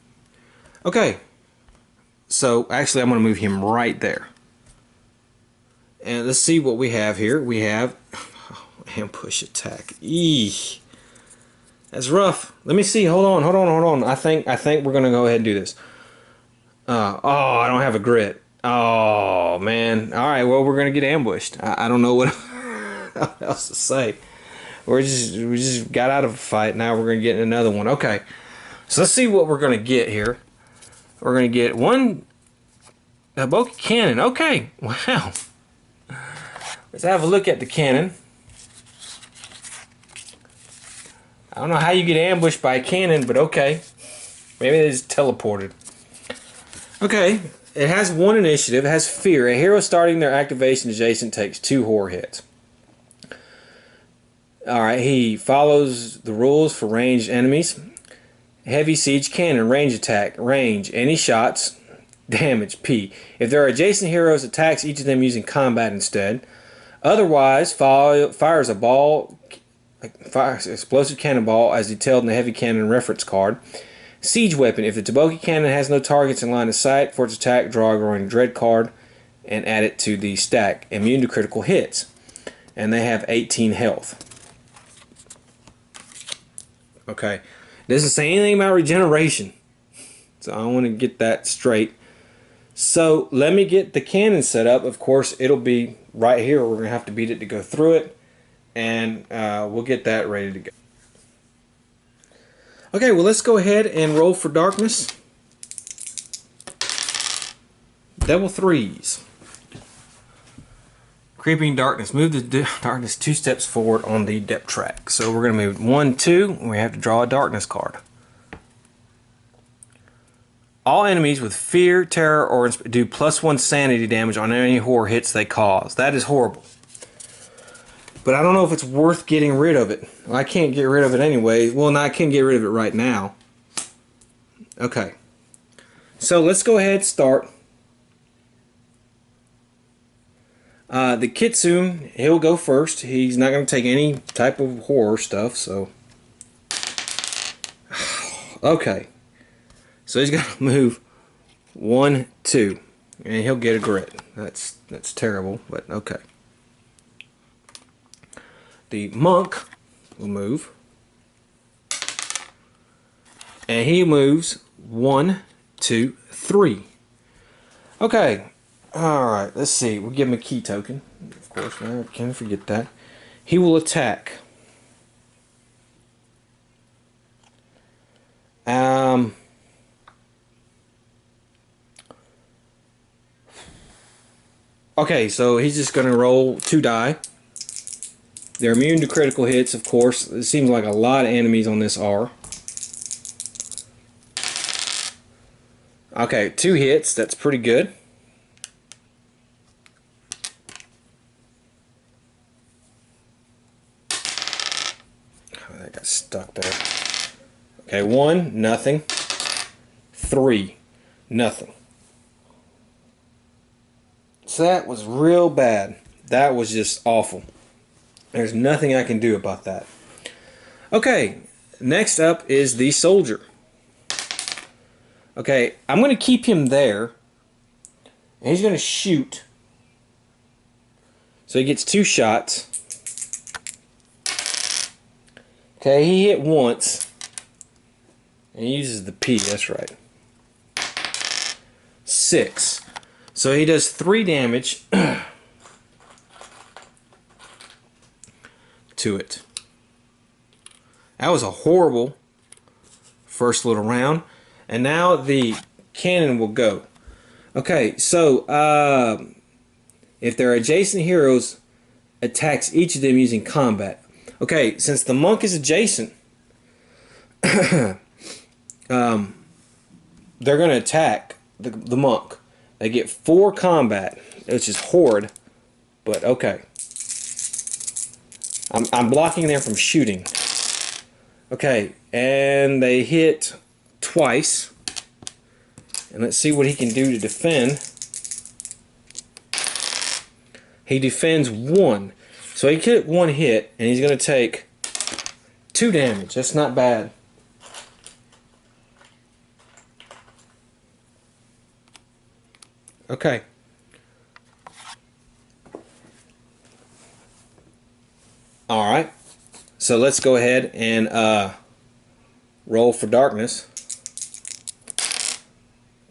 Okay. So actually I'm going to move him right there. And let's see what we have here. We have ambush attack. Eesh. That's rough. Let me see. Hold on. I think we're going to go ahead and do this. Oh, I don't have a grit. Oh, man. All right, well, we're going to get ambushed. I don't know what else to say. We just got out of a fight. Now we're going to get in another one. Okay. So let's see what we're going to get here. We're going to get a Boki cannon. Okay. Wow. Let's have a look at the cannon. I don't know how you get ambushed by a cannon, but okay. Maybe they just teleported. Okay. It has 1 initiative. It has fear. A hero starting their activation adjacent takes 2 horror hits. Alright, he follows the rules for ranged enemies. Heavy siege cannon, range attack, range, any shots, damage, P. If there are adjacent heroes, attacks each of them using combat instead. Otherwise, fires a ball, fires explosive cannonball as detailed in the heavy cannon reference card. Siege weapon. If the Taboki cannon has no targets in line of sight for its attack, draw a growing dread card and add it to the stack. Immune to critical hits. And they have 18 health. Okay. It doesn't say anything about regeneration. So I want to get that straight. So let me get the cannon set up. Of course, it'll be right here. We're going to have to beat it to go through it. And we'll get that ready to go. Okay, well, let's go ahead and roll for darkness. Double 3s. Creeping darkness. Move the darkness 2 steps forward on the depth track. So we're going to move 1, 2, and we have to draw a darkness card. All enemies with fear, terror, or do +1 sanity damage on any horror hits they cause. That is horrible. But I don't know if it's worth getting rid of it. Well, I can't get rid of it anyway. Well, no, I can get rid of it right now. Okay. So let's go ahead and start. The Kitsune, he'll go first. He's not going to take any type of horror stuff, so. Okay. So he's got to move 1, 2. And he'll get a grit. That's terrible, but okay. The monk will move. And he moves 1, 2, 3. Okay. Alright, let's see. We'll give him a key token. Of course, I can't forget that. He will attack. Okay, so he's just going to roll 2 die. They're immune to critical hits, of course. It seems like a lot of enemies on this are. Okay, 2 hits. That's pretty good. Oh, that got stuck there. Okay, 1, nothing. 3, nothing. So that was real bad. That was just awful. There's nothing I can do about that. Okay, next up is the soldier. Okay, I'm going to keep him there. And he's going to shoot. So he gets 2 shots. Okay, he hit once. And he uses the P, that's right. 6. So he does 3 damage to it. That was a horrible first little round. And now the cannon will go. Okay, so if their adjacent heroes attacks each of them using combat. Okay, since the monk is adjacent, they're going to attack the monk. They get 4 combat, which is horrid, but okay. I'm blocking them from shooting. Okay, and they hit twice. And let's see what he can do to defend. He defends 1. So he hit 1 hit, and he's going to take 2 damage. That's not bad. Okay. Alright. So let's go ahead and roll for darkness.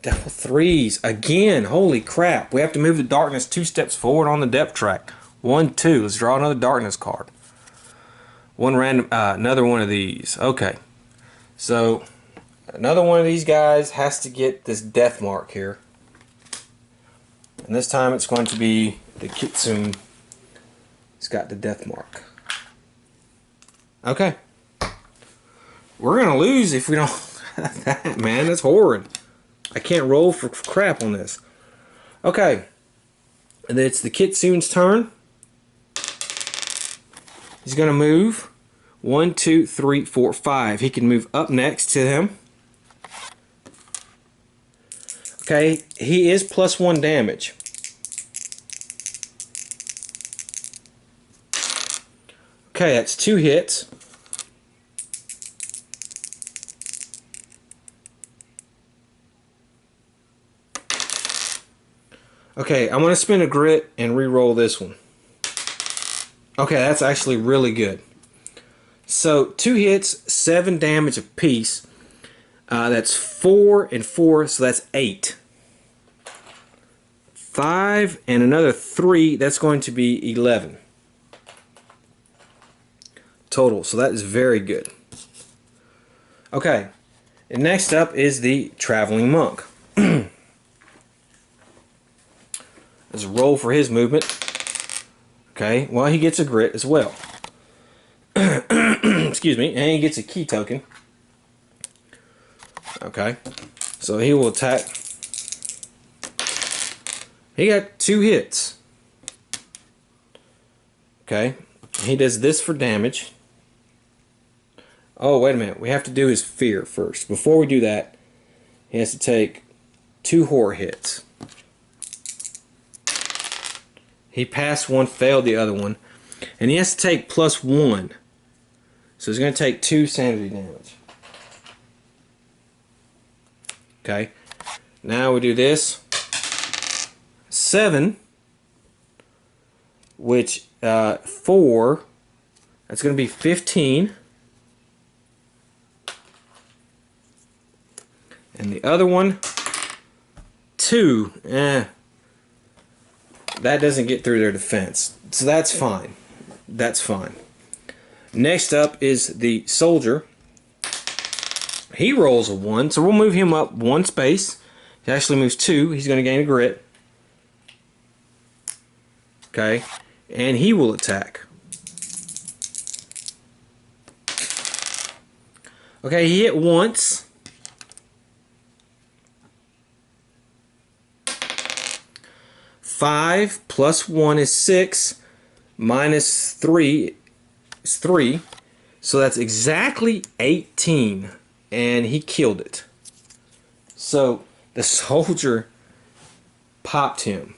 Double 3s again. Holy crap. We have to move the darkness 2 steps forward on the depth track. 1, 2. Let's draw another darkness card. One random, another one of these. Okay. So another one of these guys has to get this death mark here. And this time it's going to be the Kitsune. It's got the death mark. Okay. We're going to lose if we don't have that, man. That's horrid. I can't roll for crap on this. Okay. And then it's the Kitsune's turn. He's going to move 1, 2, 3, 4, 5. He can move up next to him. Okay. He is +1 damage. Okay, that's 2 hits. Okay, I'm going to spin a grit and re-roll this one. Okay, that's actually really good. So, 2 hits, 7 damage apiece. That's 4 and 4, so that's 8. 5 and another 3, that's going to be 11. Total, so that is very good. Okay, and next up is the Traveling Monk. Let's roll for his movement. Okay, well, he gets a grit as well. Excuse me, and he gets a key token. Okay, so he will attack. He got 2 hits. Okay, he does this for damage. Oh, wait a minute. We have to do his fear first. Before we do that, he has to take 2 horror hits. He passed 1, failed the other one. And he has to take +1. So he's going to take 2 sanity damage. Okay. Now we do this. 7. Which, 4. That's going to be 15. And the other one, 2. That doesn't get through their defense. So that's fine. That's fine. Next up is the soldier. He rolls a 1, so we'll move him up 1 space. He actually moves 2. He's going to gain a grit. Okay. And he will attack. Okay, he hit once. 5 + 1 is 6, -3 is 3, so that's exactly 18, and he killed it. So the soldier popped him.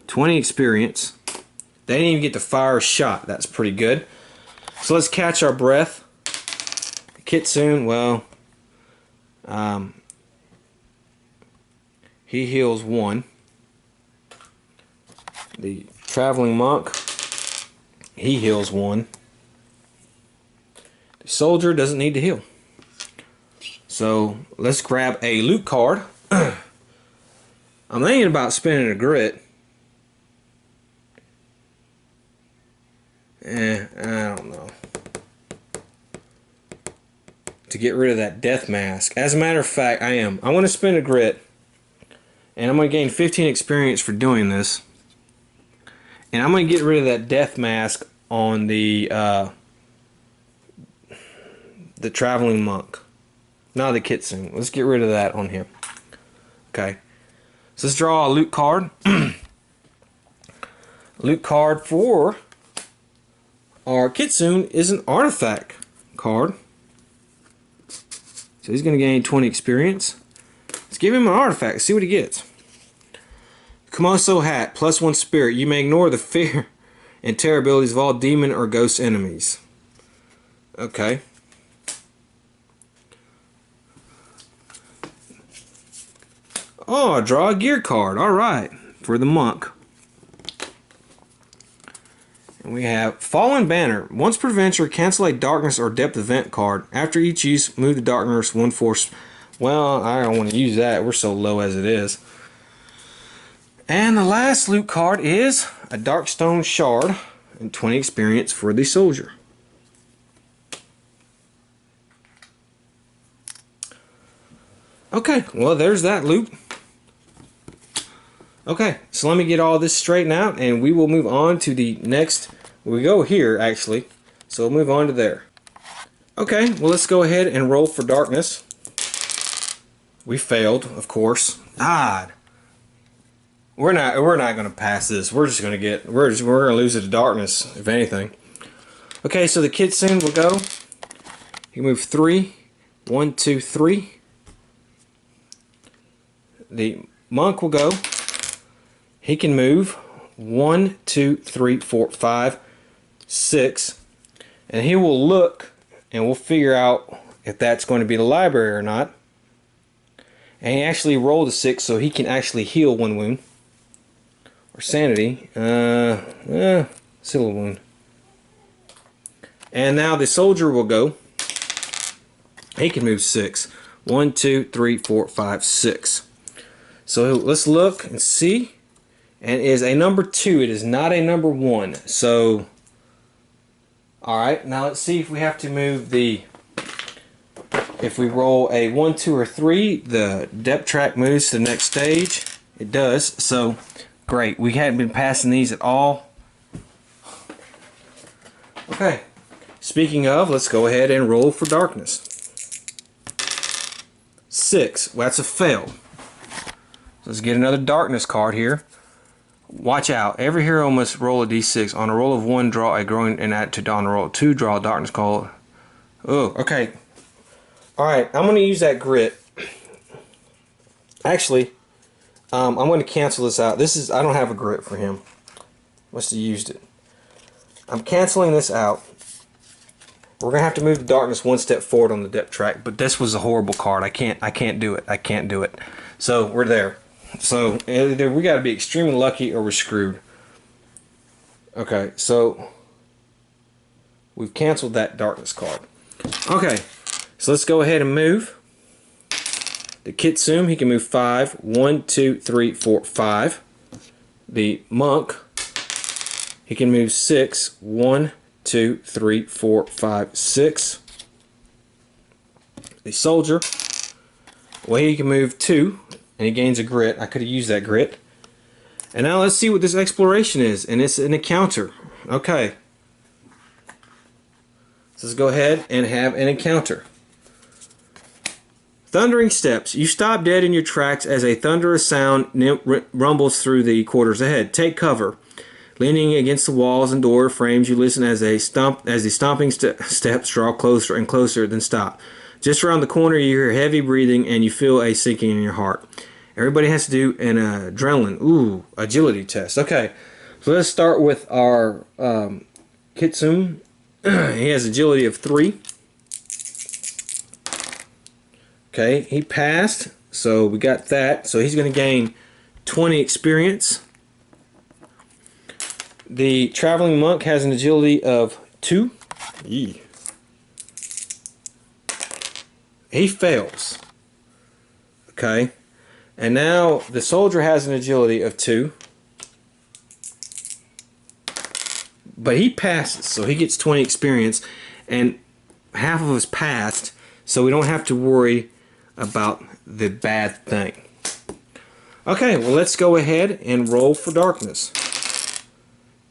$20 experience. They didn't even get to fire a shot. That's pretty good. So let's catch our breath. Kitsune, well, he heals 1. The Traveling Monk, he heals 1. The soldier doesn't need to heal. So let's grab a loot card. I'm thinking about spinning a grit. I don't know. To get rid of that death mask. As a matter of fact, I am. I want to spin a grit. And I'm going to gain 15 experience for doing this. And I'm going to get rid of that death mask on the traveling monk. Not the kitsune. Let's get rid of that on him. Okay. So let's draw a loot card. Loot card for our kitsune is an artifact card. So he's going to gain 20 experience. Let's give him an artifact. See what he gets. Komoso hat, +1 spirit. You may ignore the fear and terror abilities of all demon or ghost enemies. Okay. Oh, draw a gear card. Alright. For the monk. And we have Fallen Banner. Once per adventure, cancel a darkness or depth event card. After each use, move the darkness 1 force. Well, I don't want to use that. We're so low as it is. And the last loot card is a Darkstone Shard and 20 experience for the soldier. Okay, well there's that loot. Okay, so let me get all this straightened out and we will move on to the next. We go here actually, so we'll move on to there. Okay, well let's go ahead and roll for darkness. We failed, of course. God. We're not going to pass this. We're going to lose it to darkness, if anything. Okay, so the kitsune will go. He can move 3. 1, 2, 3. The monk will go. He can move 1, 2, 3, 4, 5, 6. And he will look and we'll figure out if that's going to be the library or not. And he actually rolled a 6, so he can actually heal 1 wound. Or sanity. Still a wound. And now the soldier will go. He can move 6. 1, 2, 3, 4, 5, 6. So let's look and see. And it is a number 2. It is not a number 1. So, alright, now let's see if we have to move the. If we roll a 1, 2, or 3, the depth track moves to the next stage. It does. So, great. We hadn't been passing these at all. Okay. Speaking of, let's go ahead and roll for darkness. 6. Well, that's a fail. Let's get another darkness card here. Watch out. Every hero must roll a d6. On a roll of 1, draw a growing, and add to on a roll of 2, draw a darkness card. Oh, okay. Alright, I'm going to use that grit. Actually, I'm going to cancel this out. I don't have a grit for him. Must have used it. I'm canceling this out. We're going to have to move the darkness 1 step forward on the depth track, but this was a horrible card. I can't do it. I can't do it. So, we're there. So, either we got to be extremely lucky or we're screwed. Okay, so we've canceled that darkness card. Okay, so let's go ahead and move. The kitsune, he can move 5. 1, 2, 3, 4, 5. The monk, he can move 6. 1, 2, 3, 4, 5, 6. The soldier, well, he can move 2. And he gains a grit. I could have used that grit. And now let's see what this exploration is. And it's an encounter. Okay. So let's go ahead and have an encounter. Thundering steps. You stop dead in your tracks as a thunderous sound rumbles through the quarters ahead. Take cover. Leaning against the walls and door frames, you listen as the stomping steps draw closer and closer, then stop. Just around the corner, you hear heavy breathing and you feel a sinking in your heart. Everybody has to do an adrenaline, agility test. Okay, so let's start with our kitsune. He has agility of 3. Okay, he passed, so we got that. So he's going to gain 20 experience. The traveling monk has an agility of 2. he fails. Okay. And now the soldier has an agility of 2. But he passes, so he gets 20 experience, and half of us passed, so we don't have to worry about the bad thing. Okay, well, let's go ahead and roll for darkness.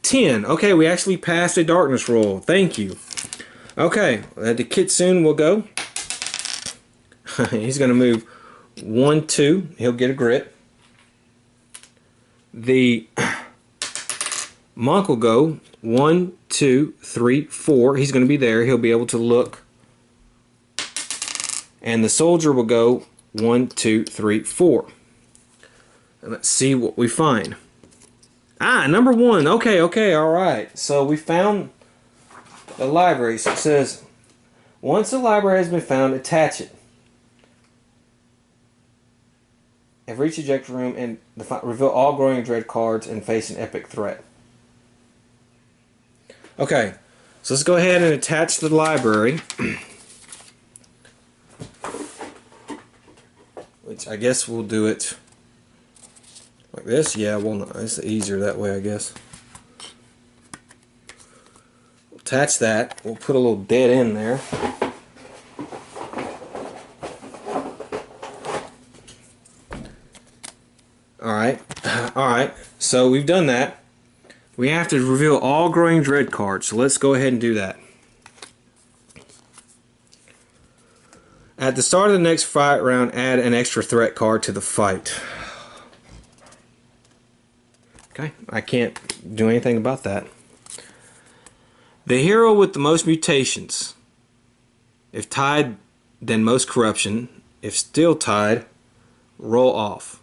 10. Okay, we actually passed a darkness roll. Thank you. Okay, the Kitsune will go. He's going to move 1, 2. He'll get a grit. The monk will go 1, 2, 3, 4. He's going to be there. He'll be able to look. And the soldier will go 1, 2, 3, 4. And let's see what we find. Ah, number 1. Okay, alright. So we found the library. So it says, once the library has been found, attach it. Have reached the eject room and reveal all growing dread cards and face an epic threat. Okay, so let's go ahead and attach the library. Which I guess we'll do it like this. Yeah, well, it's easier that way, I guess. We'll attach that. We'll put a little dead end there. Alright, so we've done that. We have to reveal all growing dread cards, so let's go ahead and do that. At the start of the next fight round, add an extra threat card to the fight. Okay, I can't do anything about that. The hero with the most mutations. If tied, then most corruption. If still tied, roll off.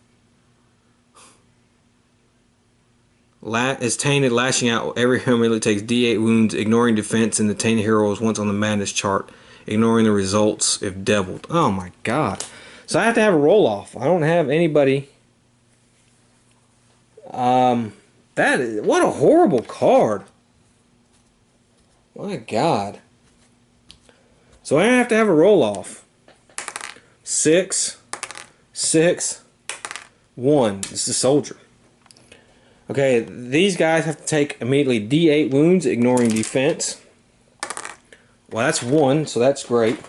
Is tainted, lashing out. Every hero immediately takes D8 wounds, ignoring defense, and the tainted hero is once on the madness chart, ignoring the results if doubled. Oh my god. So I have to have a roll off. I don't have anybody. That is, what a horrible card. My god. So I have to have a roll off. 6, 6, 1. This is a soldier. Okay, these guys have to take immediately D8 wounds, ignoring defense. Well, that's 1, so that's great.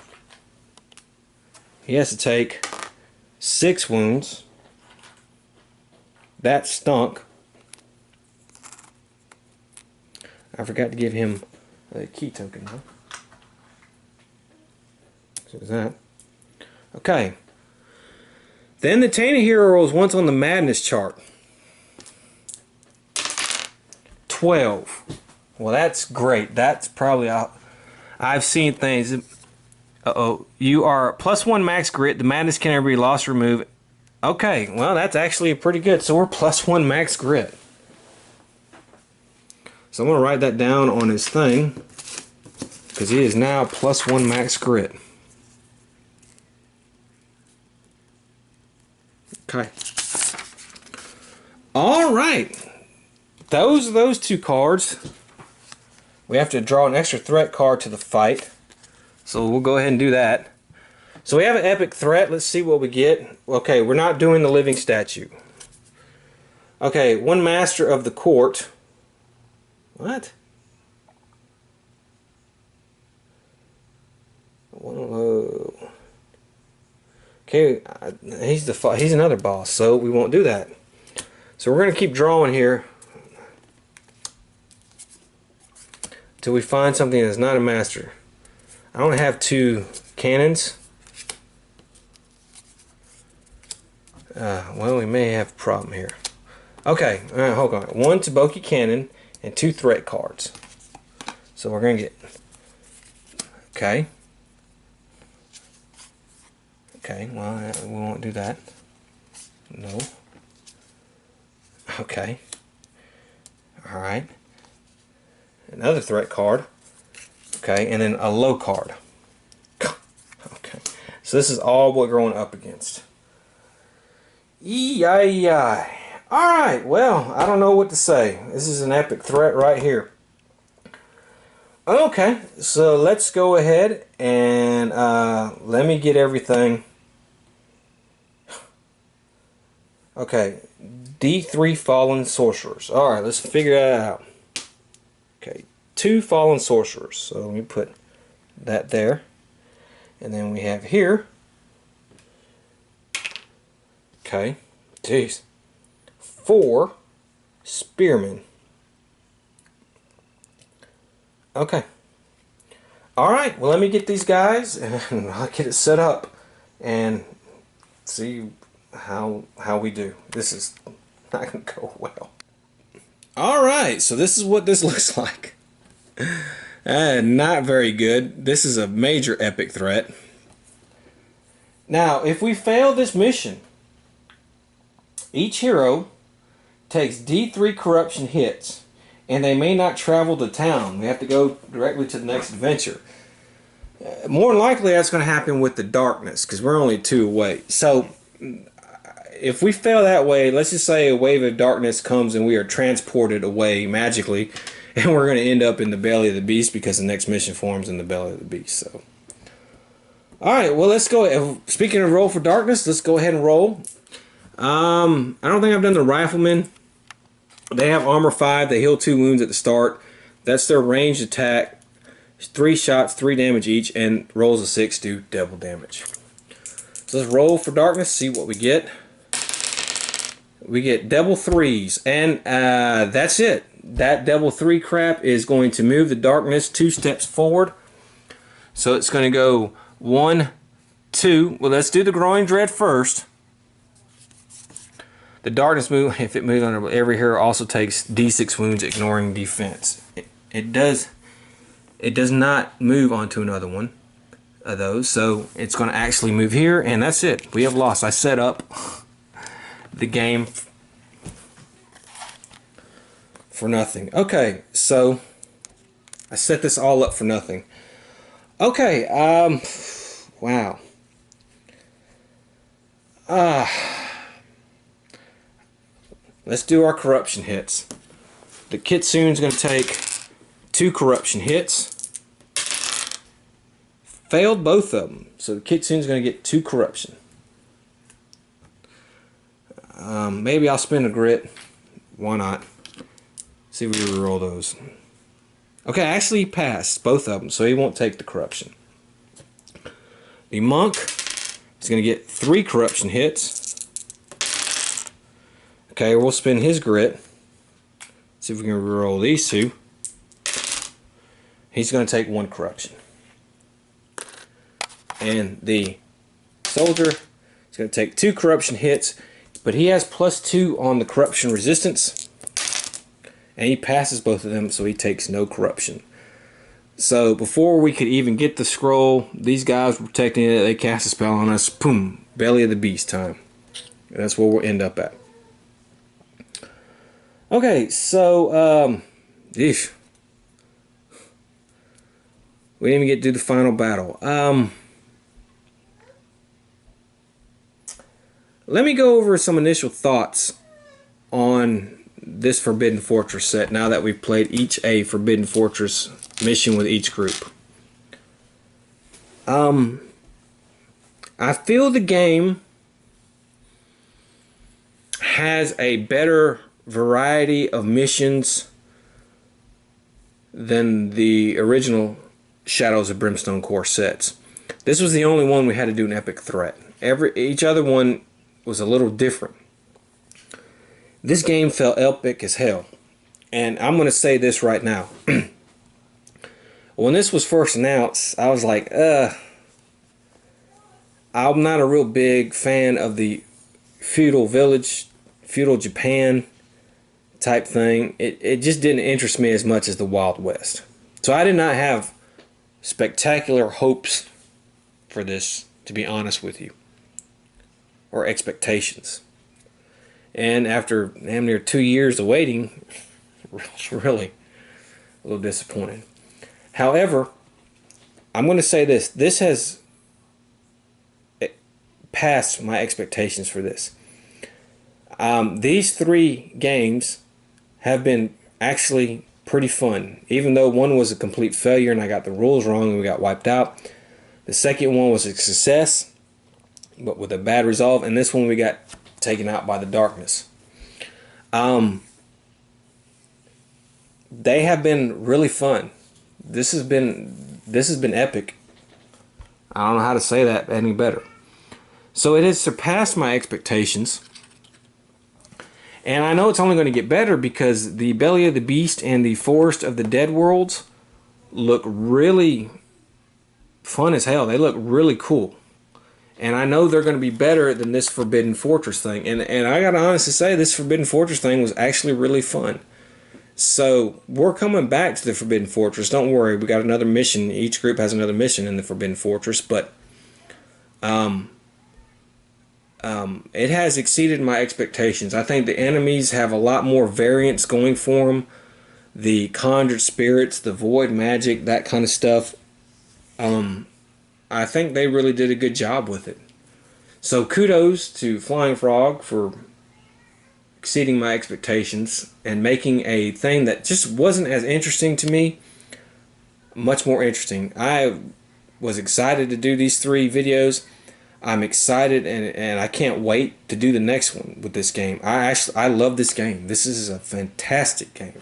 He has to take 6 wounds. That stunk. I forgot to give him a key token, huh? So is that. Okay. Then the tainted hero is once on the madness chart. 12. Well, that's great. That's probably I've seen things. Uh-oh. You are +1 max grit. The madness can never be lost or removed. Okay, well, that's actually pretty good. So we're +1 max grit. So I'm going to write that down on his thing, because he is now +1 max grit. Okay. All right. Those 2 cards. We have to draw an extra threat card to the fight. So we'll go ahead and do that. So we have an epic threat. Let's see what we get. Okay, we're not doing the living statue. Okay, 1 master of the court. What? Whoa. Okay, he's another boss, so we won't do that. So we're going to keep drawing here till we find something that's not a master. I don't have 2 cannons. Well, we may have a problem here. Okay, hold on. 1 Taboki cannon and 2 threat cards. So we're going to get... Okay. Okay, well, we won't do that. No. Okay. Alright. Another threat card. Okay, and then a low card. Okay. So this is all we're going up against. Yee-yi-yi. Alright, well, I don't know what to say. This is an epic threat right here. Okay, so let's go ahead and let me get everything. Okay, D3 Fallen Sorcerers. Alright, let's figure that out. Okay, 2 Fallen Sorcerers. So let me put that there. And then we have here. Okay, jeez. 4 Spearmen. Okay. Alright, well let me get these guys and I'll get it set up and see how we do. This is not going to go well. Alright, so this is what this looks like. Not very good. This is a major epic threat. Now, if we fail this mission, each hero takes D3 corruption hits, and they may not travel to town. We have to go directly to the next adventure. More than likely, that's going to happen with the darkness, because we're only 2 away. So, if we fail that way, let's just say a wave of darkness comes and we are transported away magically, and we're going to end up in the belly of the beast because the next mission forms in the belly of the beast. So, alright, well let's go. Speaking of roll for darkness, let's go ahead and roll. I don't think I've done the riflemen. They have armor 5, they heal 2 wounds at the start. That's their ranged attack. 3 shots, 3 damage each, and rolls a 6 do double damage. So let's roll for darkness, see what we get. We get double 3s, and that's it. That double 3 crap is going to move the darkness 2 steps forward. So it's going to go 1, 2. Well, let's do the growing dread first. The darkness move, if it moves under every hero, also takes D6 wounds, ignoring defense. It does not move onto another one of those, so it's going to actually move here, and that's it. We have lost. I set up the game for nothing. Okay, so I set this all up for nothing. Okay, wow. Let's do our corruption hits. The Kitsune's going to take 2 corruption hits. Failed both of them, so the Kitsune's going to get 2 corruption. Maybe I'll spin a grit. Why not? See if we reroll those. Okay, actually he passed both of them, so he won't take the corruption. The monk is going to get 3 corruption hits. Okay, we'll spin his grit. See if we can reroll these 2. He's going to take 1 corruption. And the soldier is going to take 2 corruption hits, but he has +2 on the corruption resistance. And he passes both of them, so he takes no corruption. So before we could even get the scroll, these guys were protecting it. They cast a spell on us. Boom. Belly of the beast time. And that's where we'll end up at. Okay, so, eesh. We didn't even get to do the final battle. Let me go over some initial thoughts on this Forbidden Fortress set now that we've played each a Forbidden Fortress mission with each group. I feel the game has a better variety of missions than the original Shadows of Brimstone core sets. This was the only one we had to do an epic threat. Each other one was a little different. This game felt epic as hell. And I'm going to say this right now. When this was first announced, I was like, I'm not a real big fan of the feudal village, feudal Japan type thing. It just didn't interest me as much as the Wild West. So I did not have spectacular hopes for this, to be honest with you, or expectations. And after damn near 2 years of waiting, it's really a little disappointed. However, I'm going to say this. This has passed my expectations for this. These 3 games have been actually pretty fun. Even though one was a complete failure and I got the rules wrong and we got wiped out, the second one was a success, but with a bad resolve, and this one we got taken out by the darkness. They have been really fun. This has been epic. I don't know how to say that any better. So it has surpassed my expectations. And I know it's only going to get better because the Belly of the Beast and the Forest of the Dead worlds look really fun as hell. They look really cool. And I know they're going to be better than this Forbidden Fortress thing. And I got to honestly say, this Forbidden Fortress thing was actually really fun. So we're coming back to the Forbidden Fortress. Don't worry, we got another mission. Each group has another mission in the Forbidden Fortress. But it has exceeded my expectations. I think the enemies have a lot more variance going for them. The conjured spirits, the void magic, that kind of stuff. I think they really did a good job with it. So kudos to Flying Frog for exceeding my expectations and making a thing that just wasn't as interesting to me much more interesting. I was excited to do these 3 videos. I'm excited and I can't wait to do the next one with this game. I love this game. This is a fantastic game.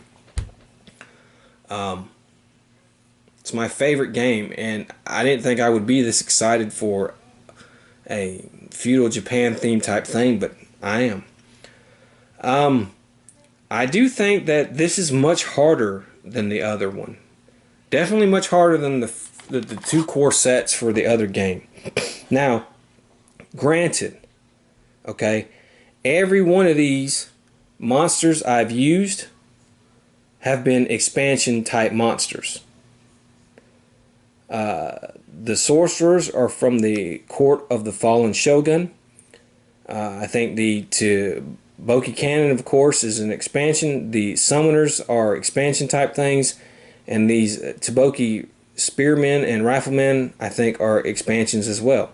It's my favorite game, and I didn't think I would be this excited for a feudal Japan theme type thing, but I am. I do think that this is much harder than the other one. Definitely much harder than the 2 core sets for the other game. Now, granted, okay, every one of these monsters I've used have been expansion type monsters. The sorcerers are from the Court of the Fallen Shogun. I think the Boki Cannon, of course, is an expansion. The summoners are expansion type things, and these Taboki spearmen and riflemen, I think, are expansions as well.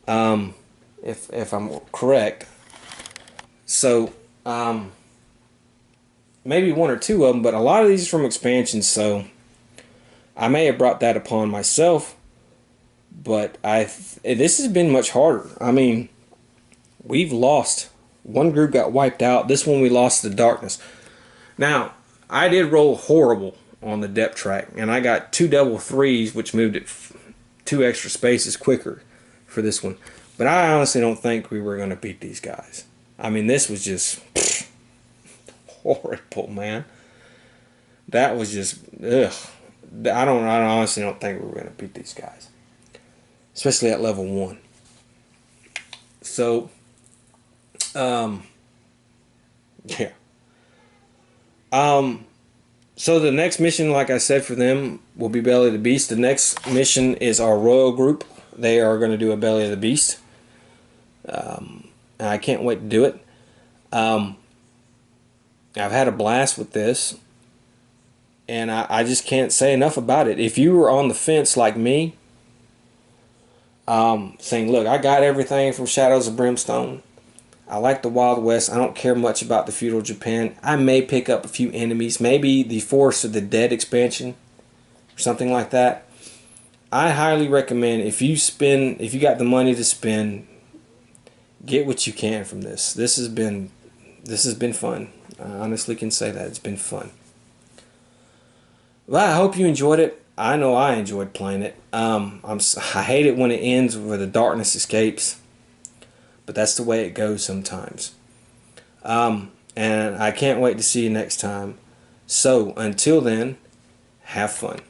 If I'm correct. So maybe 1 or 2 of them, but a lot of these are from expansions. So I may have brought that upon myself, but this has been much harder. I mean, we've lost. One group got wiped out. This one we lost to the darkness. Now, I did roll horrible on the depth track, and I got 2 double 3s, which moved it 2 extra spaces quicker for this one. But I honestly don't think we were going to beat these guys. I mean, this was just horrible, man. That was just, ugh. I honestly don't think we were going to beat these guys, especially at level 1. So, yeah. So the next mission, like I said, for them will be Belly of the Beast. The next mission is our Royal group. They are going to do a Belly of the Beast. And I can't wait to do it. I've had a blast with this. And I just can't say enough about it. If you were on the fence like me, saying, look, I got everything from Shadows of Brimstone. I like the Wild West. I don't care much about the feudal Japan. I may pick up a few enemies. Maybe the Forest of the Dead expansion. Or something like that. I highly recommend, if you got the money to spend, get what you can from this. This has been fun. I honestly can say that. It's been fun. Well, I hope you enjoyed it. I know I enjoyed playing it. I hate it when it ends where the darkness escapes, but that's the way it goes sometimes. And I can't wait to see you next time. So, until then, have fun.